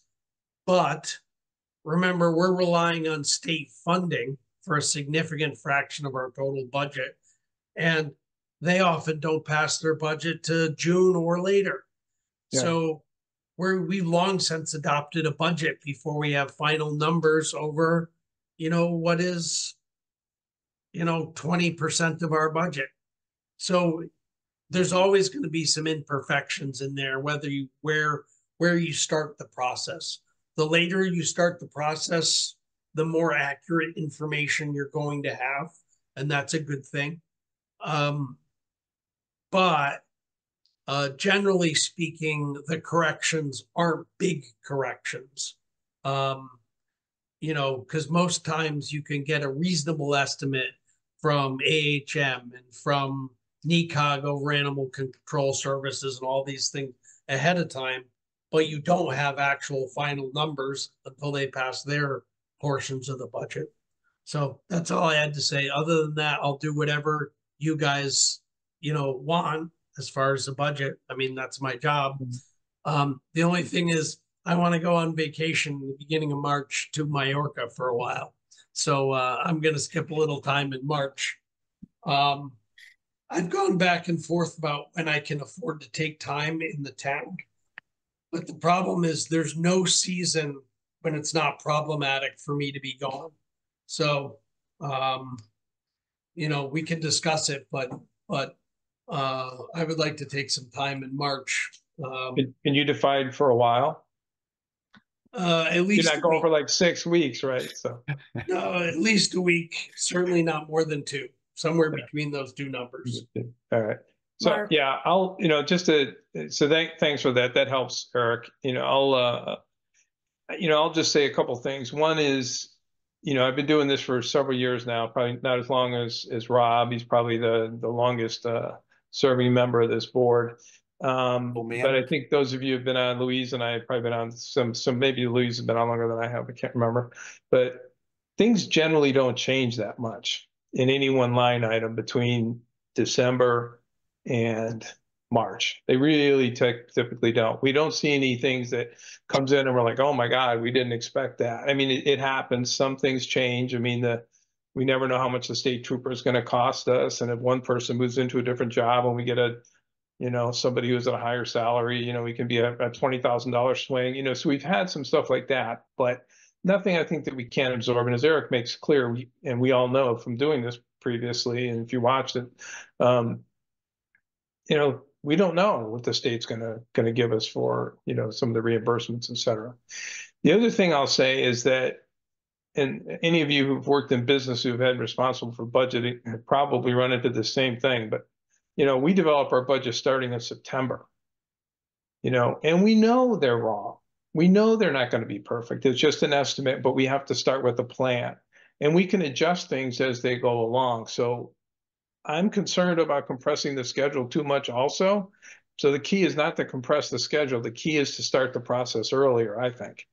But remember, we're relying on state funding for a significant fraction of our total budget. And they often don't pass their budget to June or later. Yeah. So we've long since adopted a budget before we have final numbers over, what is, 20% of our budget. So there's always going to be some imperfections in there, whether you where you start the process. The later you start the process, the more accurate information you're going to have, and that's a good thing. But generally speaking, the corrections aren't big corrections. Because most times you can get a reasonable estimate from AHM and from NECOG over Animal Control Services and all these things ahead of time, but you don't have actual final numbers until they pass their portions of the budget. So that's all I had to say. Other than that, I'll do whatever you guys, want as far as the budget. I mean, that's my job. The only thing is I want to go on vacation in the beginning of March to Mallorca for a while. So I'm going to skip a little time in March. I've gone back and forth about when I can afford to take time in the town. But the problem is there's no season when it's not problematic for me to be gone. So, we can discuss it, but I would like to take some time in March. Can you define for a while? At least you're not going for like 6 weeks, right? So no, at least a week. Certainly not more than 2. Somewhere between those 2 numbers. All right. So Mark. yeah, I'll thanks for that. That helps, Eric. I'll just say a couple things. One is, I've been doing this for several years now, probably not as long as Rob. He's probably the longest serving member of this board. But I think those of you who've been on, Louise and I have probably been on some maybe Louise has been on longer than I have. I can't remember, but things generally don't change that much in any one line item between December and March. They really typically don't. We don't see any things that comes in and we're like, oh my God, we didn't expect that. I mean, it happens. Some things change. I mean, we never know how much the state trooper is going to cost us. And if one person moves into a different job and we get somebody who's at a higher salary, we can be a $20,000 swing, so we've had some stuff like that, but nothing I think that we can't absorb. And as Eric makes clear, we all know from doing this previously, and if you watched it, we don't know what the state's going to give us for, some of the reimbursements, et cetera. The other thing I'll say is that, and any of you who've worked in business who've had responsible for budgeting have probably run into the same thing, but we develop our budget starting in September, and we know they're wrong. We know they're not going to be perfect. It's just an estimate, but we have to start with a plan, and we can adjust things as they go along. So I'm concerned about compressing the schedule too much also. So the key is not to compress the schedule. The key is to start the process earlier, I think.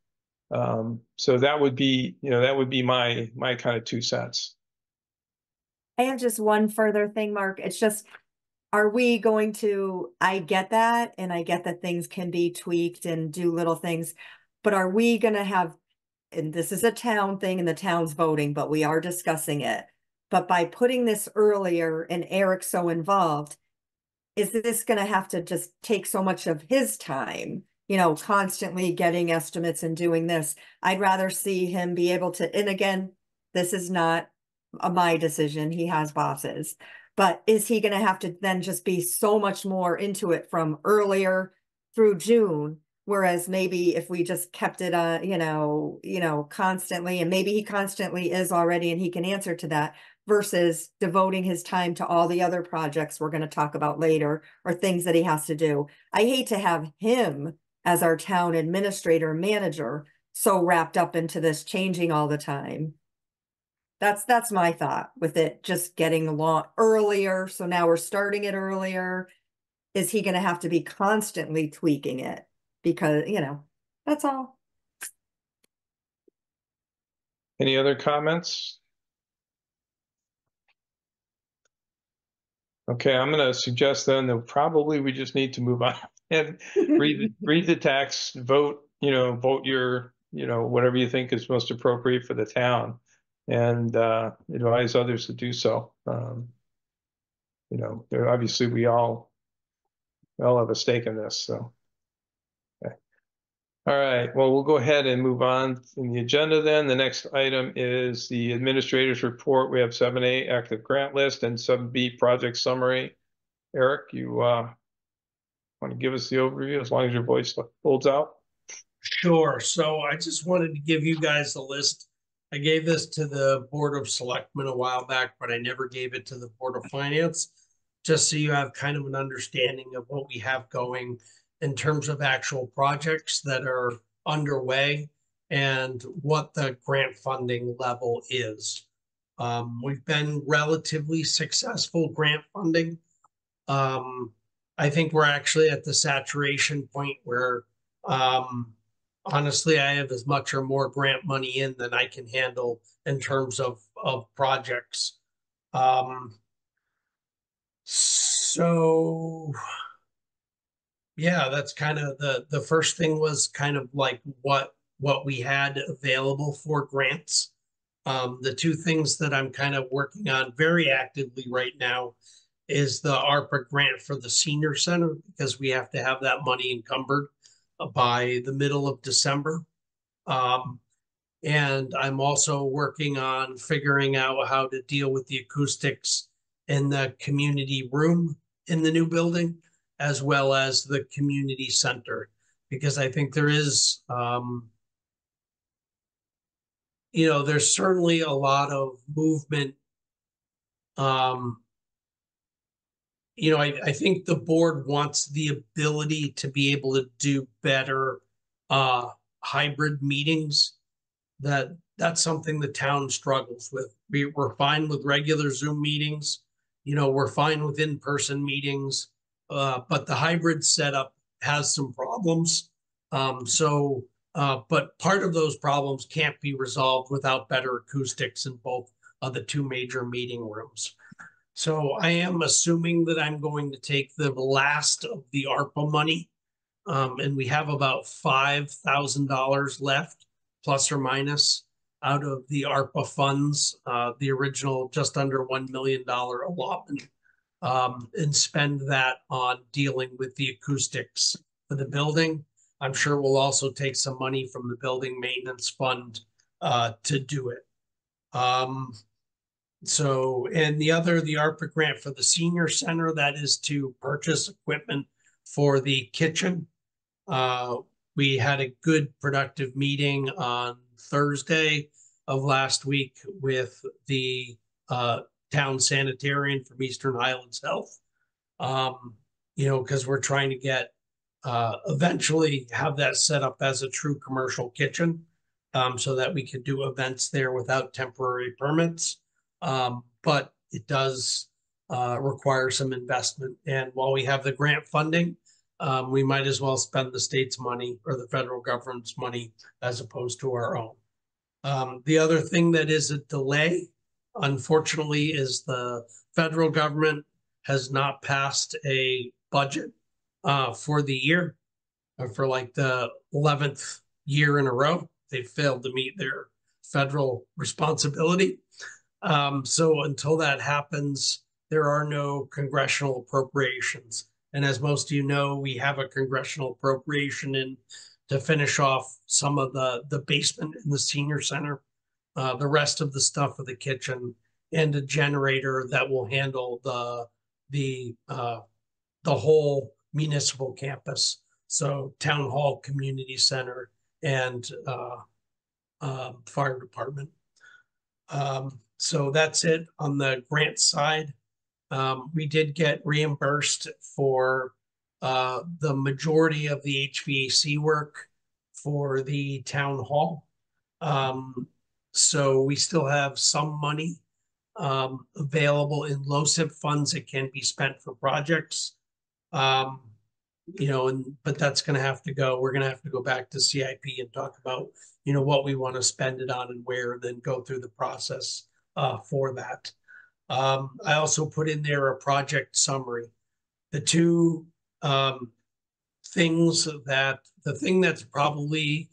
So that would be, my kind of 2 cents. I have just one further thing, Mark. It's just, are we going to, I get that, and I get that things can be tweaked and do little things, but are we going to have, and this is a town thing and the town's voting, but we are discussing it. But by putting this earlier and Eric's so involved, is this going to have to just take so much of his time, constantly getting estimates and doing this? I'd rather see him be able to, and again, this is not my decision. He has bosses. But is he going to have to then just be so much more into it from earlier through June Whereas maybe if we just kept it, constantly, and maybe he constantly is already, and he can answer to that, versus devoting his time to all the other projects we're going to talk about later, or things that he has to do. I hate to have him as our town administrator manager so wrapped up into this changing all the time. That's my thought with it just getting along earlier. So now we're starting it earlier. Is he going to have to be constantly tweaking it? Because, that's all. Any other comments? Okay, I'm going to suggest then that probably we just need to move on and read the text, vote your, whatever you think is most appropriate for the town, and advise others to do so. Obviously we all have a stake in this, so. Okay. All right, well, we'll go ahead and move on in the agenda then. The next item is the administrator's report. We have 7A active grant list and 7B project summary. Eric, you want to give us the overview as long as your voice holds out? Sure. So I just wanted to give you guys a list. I gave this to the Board of Selectmen a while back, but I never gave it to the Board of Finance, just so you have kind of an understanding of what we have going in terms of actual projects that are underway and what the grant funding level is. We've been relatively successful grant funding. I think we're actually at the saturation point where, honestly, I have as much or more grant money in than I can handle in terms of projects. So yeah, that's kind of the first thing was kind of like what we had available for grants. The two things that I'm kind of working on very actively right now is the ARPA grant for the senior center, because we have to have that money encumbered by the middle of December. And I'm also working on figuring out how to deal with the acoustics in the community room in the new building, as well as the community center, because I think there is, there's certainly a lot of movement. I think the board wants the ability to be able to do better hybrid meetings. That's something the town struggles with. We're fine with regular Zoom meetings. We're fine with in-person meetings, but the hybrid setup has some problems. But part of those problems can't be resolved without better acoustics in both of the two major meeting rooms. So I am assuming that I'm going to take the last of the ARPA money, and we have about $5,000 left, plus or minus, out of the ARPA funds, the original just under $1 million allotment, and spend that on dealing with the acoustics for the building. I'm sure we'll also take some money from the building maintenance fund to do it. And the ARPA grant for the senior center, that is to purchase equipment for the kitchen. We had a good productive meeting on Thursday of last week with the town sanitarian from Eastern Highlands Health. Because we're trying to get eventually have that set up as a true commercial kitchen, so that we can do events there without temporary permits. But it does require some investment. And while we have the grant funding, we might as well spend the state's money or the federal government's money as opposed to our own. The other thing that is a delay, unfortunately, is the federal government has not passed a budget for the year, for like the 11th year in a row. They failed to meet their federal responsibility. So until that happens, there are no congressional appropriations. And as most of you know, we have a congressional appropriation in to finish off some of the basement in the senior center, the rest of the stuff for the kitchen, and a generator that will handle the whole municipal campus. So town hall, community center, and fire department. So that's it on the grant side. We did get reimbursed for the majority of the HVAC work for the town hall. So we still have some money available in LoCIP funds that can be spent for projects. But that's going to have to go. We're going to have to go back to CIP and talk about, what we want to spend it on and where, and then go through the process for that. I also put in there a project summary. The two things the thing that's probably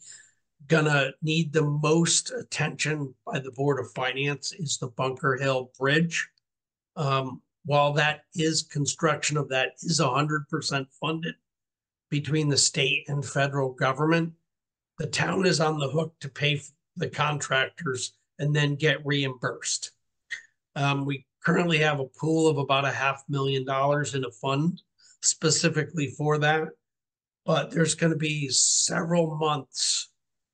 gonna need the most attention by the Board of Finance is the Bunker Hill Bridge. While that is construction of that is 100% funded between the state and federal government, the town is on the hook to pay the contractors and then get reimbursed. We currently have a pool of about $500,000 in a fund specifically for that, but there's going to be several months,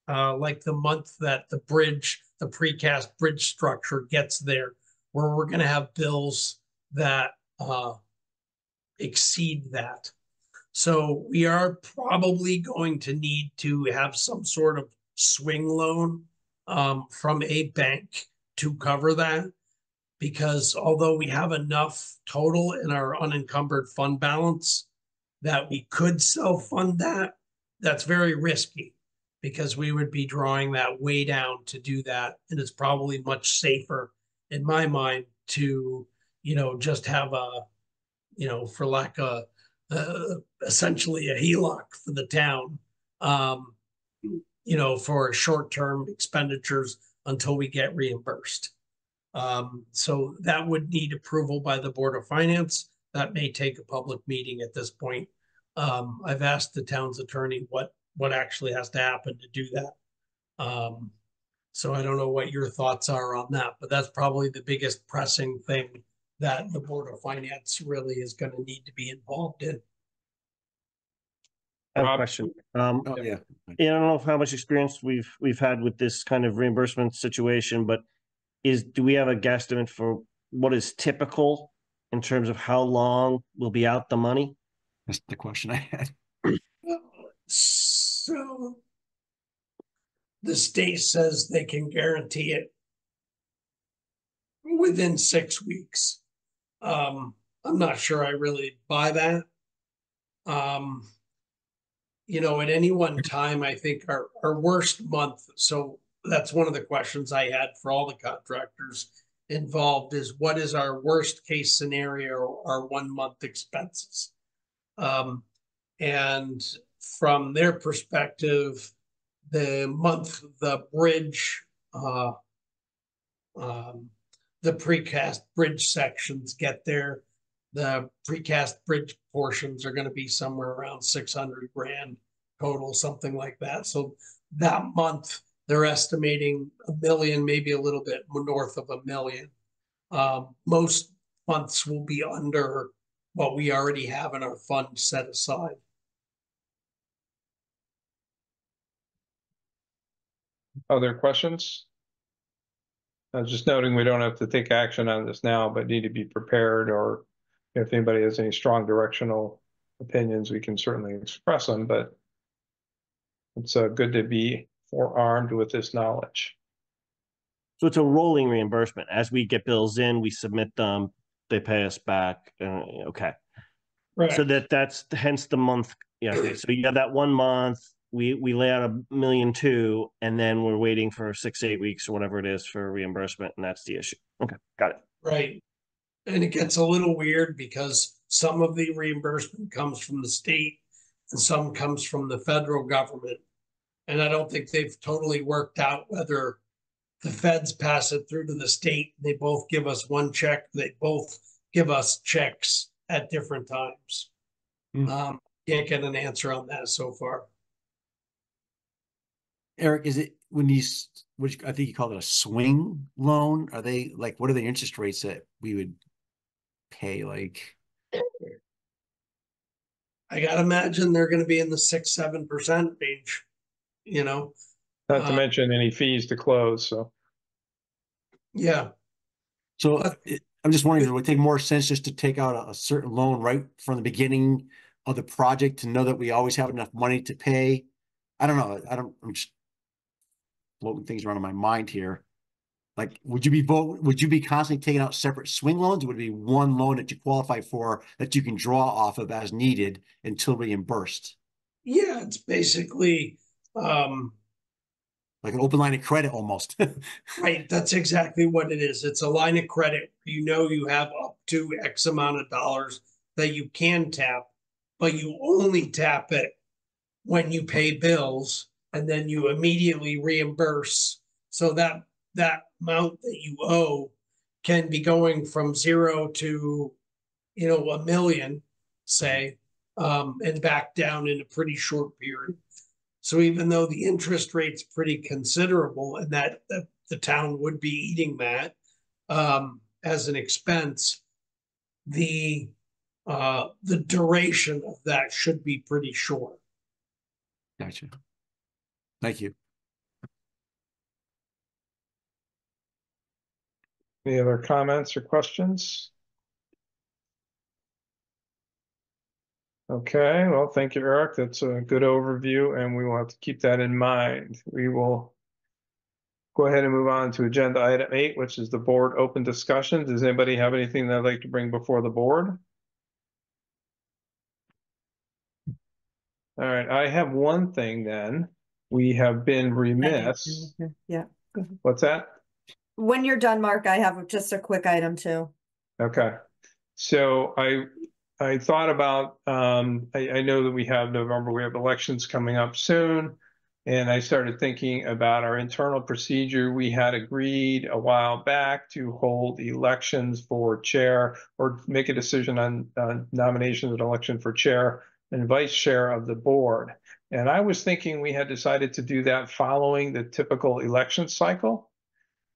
like the month that the precast bridge structure gets there, where we're going to have bills that exceed that. So we are probably going to need to have some sort of swing loan from a bank to cover that, because although we have enough total in our unencumbered fund balance that we could self-fund that, that's very risky because we would be drawing that way down to do that. And it's probably much safer in my mind to, just have for lack of essentially a HELOC for the town, for short-term expenditures until we get reimbursed. So that would need approval by the Board of Finance. That may take a public meeting at this point. I've asked the town's attorney what actually has to happen to do that. So I don't know what your thoughts are on that, but that's probably the biggest pressing thing that the Board of Finance really is going to need to be involved in. I have a question. Oh, yeah. I don't know how much experience we've had with this kind of reimbursement situation, but do we have a guesstimate for what is typical in terms of how long we'll be out the money? That's the question I had. So the state says they can guarantee it within 6 weeks. I'm not sure I really buy that. At any one time, I think our worst month, so that's one of the questions I had for all the contractors involved, is what is our worst case scenario, our 1 month expenses? And from their perspective, the month the bridge, the precast bridge sections get there, the precast bridge portions are going to be somewhere around 600 grand total, something like that. So that month they're estimating $1 million, maybe a little bit north of $1 million. Most months will be under what we already have in our fund set aside. Other questions? Just noting we don't have to take action on this now, but need to be prepared, or if anybody has any strong directional opinions, we can certainly express them, but it's good to be forearmed with this knowledge. So it's a rolling reimbursement. As we get bills in, we submit them, they pay us back. Okay. Right. So that's hence the month. Yeah. Okay. So you have that 1 month, we lay out $1.2 million, and then we're waiting for 6 to 8 weeks or whatever it is for reimbursement. And that's the issue. Okay. Got it. Right. And it gets a little weird because some of the reimbursement comes from the state and some comes from the federal government. And I don't think they've totally worked out whether the feds pass it through to the state. They both give us one check. They both give us checks at different times. Can't get an answer on that so far. Eric, is it I think you called it a swing loan? Are they what are the interest rates that we would pay? I gotta imagine they're gonna be in the 6-7% range, you know? Not to Uh, mention any fees to close, so. Yeah, So But- I'm just wondering, it would take more sense just to take out a certain loan right from the beginning of the project to know that we always have enough money to pay. I don't know. I'm just floating things around in my mind here. Like, would you be constantly taking out separate swing loans? Or would it be one loan that you qualify for that you can draw off of as needed until reimbursed? yeah, it's basically, Like an open line of credit almost. right, that's exactly what it is. It's a line of credit. You know, you have up to X amount of dollars that you can tap, but you only tap it when you pay bills, and then you immediately reimburse. So that amount that you owe can be going from 0 to, $1 million, say, and back down in a pretty short period. So even though the interest rate's pretty considerable, and that the town would be eating that as an expense, the duration of that should be pretty short. Gotcha. Thank you. Any other comments or questions? Okay, well, thank you, Eric. That's a good overview, and we will have to keep that in mind. We will go ahead and move on to agenda item 8, which is the board open discussion. Does anybody have anything they'd like to bring before the board? All right, I have one thing then. We have been remiss. Yeah. Go ahead. What's that? When you're done, Mark, I have just a quick item too. Okay. So I thought about, I know that we have November, we have elections coming up soon. And I started thinking about our internal procedure. We had agreed a while back to hold elections for chair or make a decision on nominations and election for chair and vice chair of the board. And I was thinking we had decided to do that following the typical election cycle.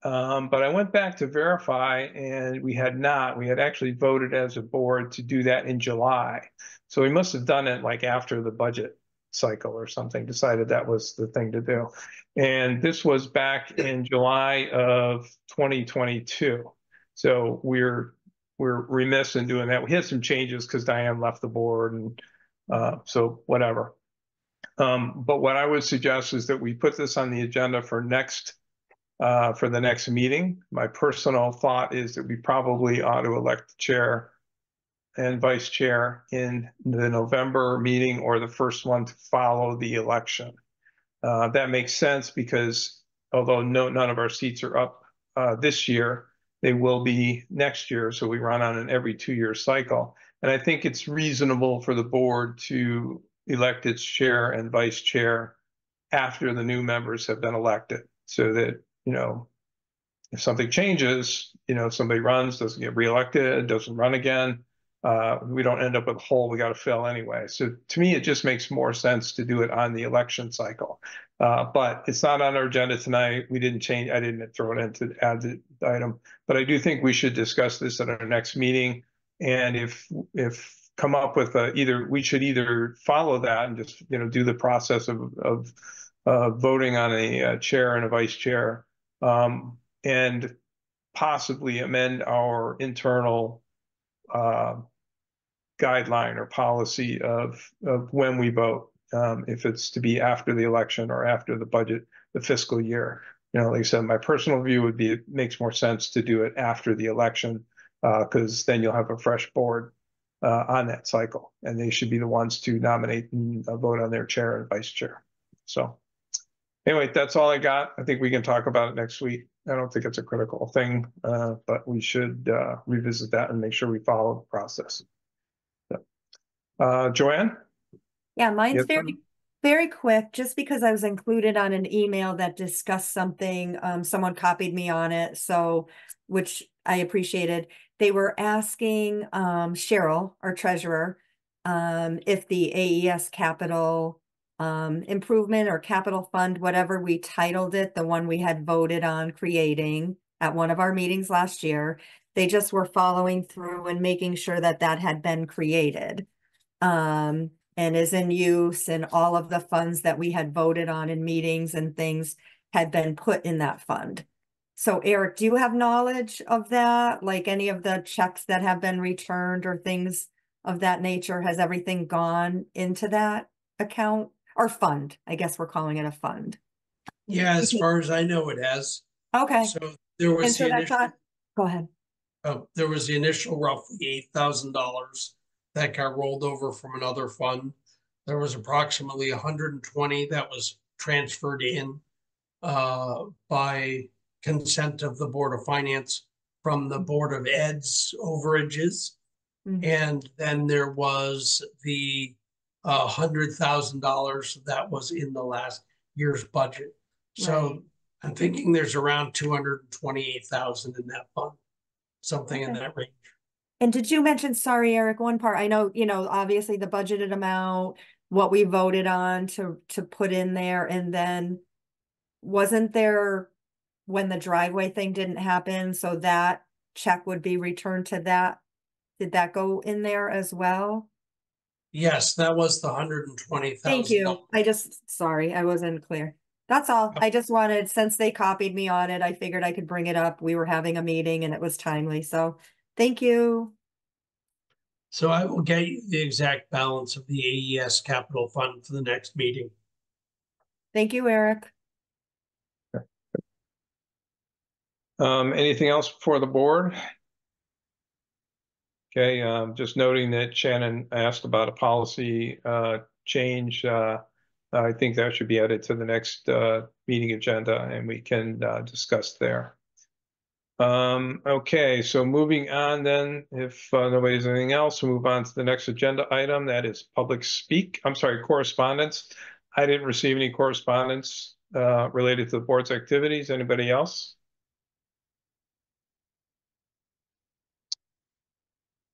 But I went back to verify and we had not. We had actually voted as a board to do that in July. So we must have done it like after the budget cycle or something, decided that was the thing to do. And this was back in July of 2022. So we're remiss in doing that. We had some changes because Diane left the board and so whatever. But what I would suggest is that we put this on the agenda for the next meeting. My personal thought is that we probably ought to elect the chair and vice chair in the November meeting or the first one to follow the election. That makes sense because although none of our seats are up this year, they will be next year. So we run on an every 2-year cycle. And I think it's reasonable for the board to elect its chair and vice chair after the new members have been elected so that, if something changes, somebody runs, doesn't get reelected, doesn't run again, we don't end up with a hole we got to fill anyway. So to me, it just makes more sense to do it on the election cycle. But it's not on our agenda tonight. We didn't change. I didn't throw it in to add the item, but I do think we should discuss this at our next meeting. And if come up with we should either follow that and just, do the process of voting on a chair and a vice chair, and possibly amend our internal guideline or policy of when we vote, if it's to be after the election or after the fiscal year. Like I said, my personal view would be it makes more sense to do it after the election because then you'll have a fresh board on that cycle, and they should be the ones to nominate and vote on their chair and vice chair. So anyway, that's all I got. I think we can talk about it next week. I don't think it's a critical thing, but we should revisit that and make sure we follow the process. Joanne? Yeah, mine's Yes, very, very quick, just because I was included on an email that discussed something. Someone copied me on it, which I appreciated. They were asking Cheryl, our treasurer, if the AES capital improvement or capital fund, whatever we titled it, the one we had voted on creating at one of our meetings last year, they just were following through and making sure that that had been created. and is in use, and all of the funds that we had voted on in meetings and things had been put in that fund. So Eric, do you have knowledge of that? Like any of the checks that have been returned or things of that nature? Has everything gone into that account or fund? I guess we're calling it a fund. Yeah, as far as I know, it has. Okay. So there was And so the that's initial, not, go ahead. there was the initial roughly $8,000 that got rolled over from another fund. There was approximately 120 that was transferred in by consent of the Board of Finance from the Board of Ed's overages. Mhm. And then there was the $100,000 that was in the last year's budget. So Right. I'm thinking there's around 228,000 in that fund, something in Okay. that range. And did you mention, sorry, Eric, one part, I know, obviously the budgeted amount, what we voted on to put in there, and then wasn't there when the driveway thing didn't happen, so that check would be returned to that? Did that go in there as well? Yes, that was the $120,000. Thank you. Sorry, I wasn't clear. That's all. I just wanted, since they copied me on it, I figured I could bring it up. We were having a meeting and it was timely, so thank you. So I will get you the exact balance of the AES capital fund for the next meeting. Thank you, Eric. Anything else before the board? Okay, just noting that Shannon asked about a policy change. I think that should be added to the next meeting agenda, and we can discuss there. Okay, so moving on then, if nobody has anything else, we'll move on to the next agenda item. That is correspondence. I didn't receive any correspondence related to the board's activities. Anybody else?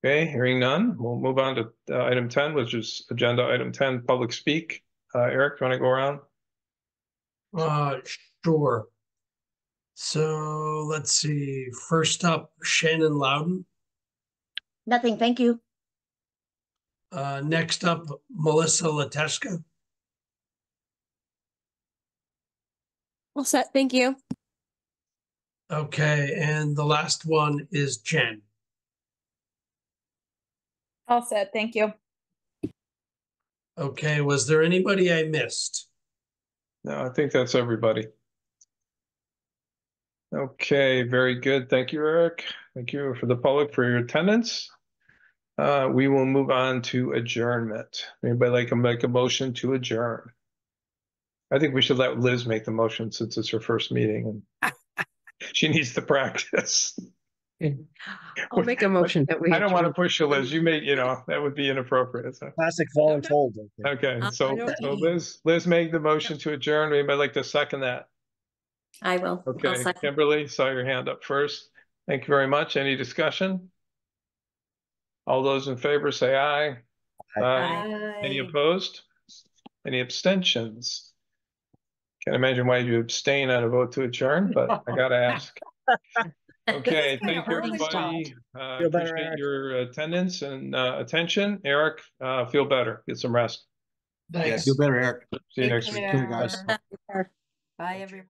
Okay, hearing none, we'll move on to item 10, which is agenda item 10, public speak. Eric, do you want to go around? Sure. So let's see. First up, Shannon Loudon. Nothing, thank you. Next up, Melissa Lateshka. All set, thank you. Okay, and the last one is Jen. All set, thank you. Okay, was there anybody I missed? No, I think that's everybody. Okay, very good. Thank you, Eric. Thank you for the public for your attendance. We will move on to adjournment. Anybody like to make a motion to adjourn? I think we should let Liz make the motion since it's her first meeting and she needs to practice. I'll make a motion that we. I don't want to push you, Liz. You may, that would be inappropriate. So. Classic voluntold. Okay, I so don't- Liz made the motion to adjourn. Anybody like to second that? I will. I'll Okay, second. Kimberly, saw your hand up first. Thank you very much. Any discussion? All those in favor say aye. Aye. Any opposed? Any abstentions? Can't imagine why you abstain on a vote to adjourn, but I gotta ask. Okay, thank you, everybody. Appreciate your attendance and attention. Eric, feel better. Get some rest. Thanks. Feel better, Eric. See you next week. Take care. Bye, everyone.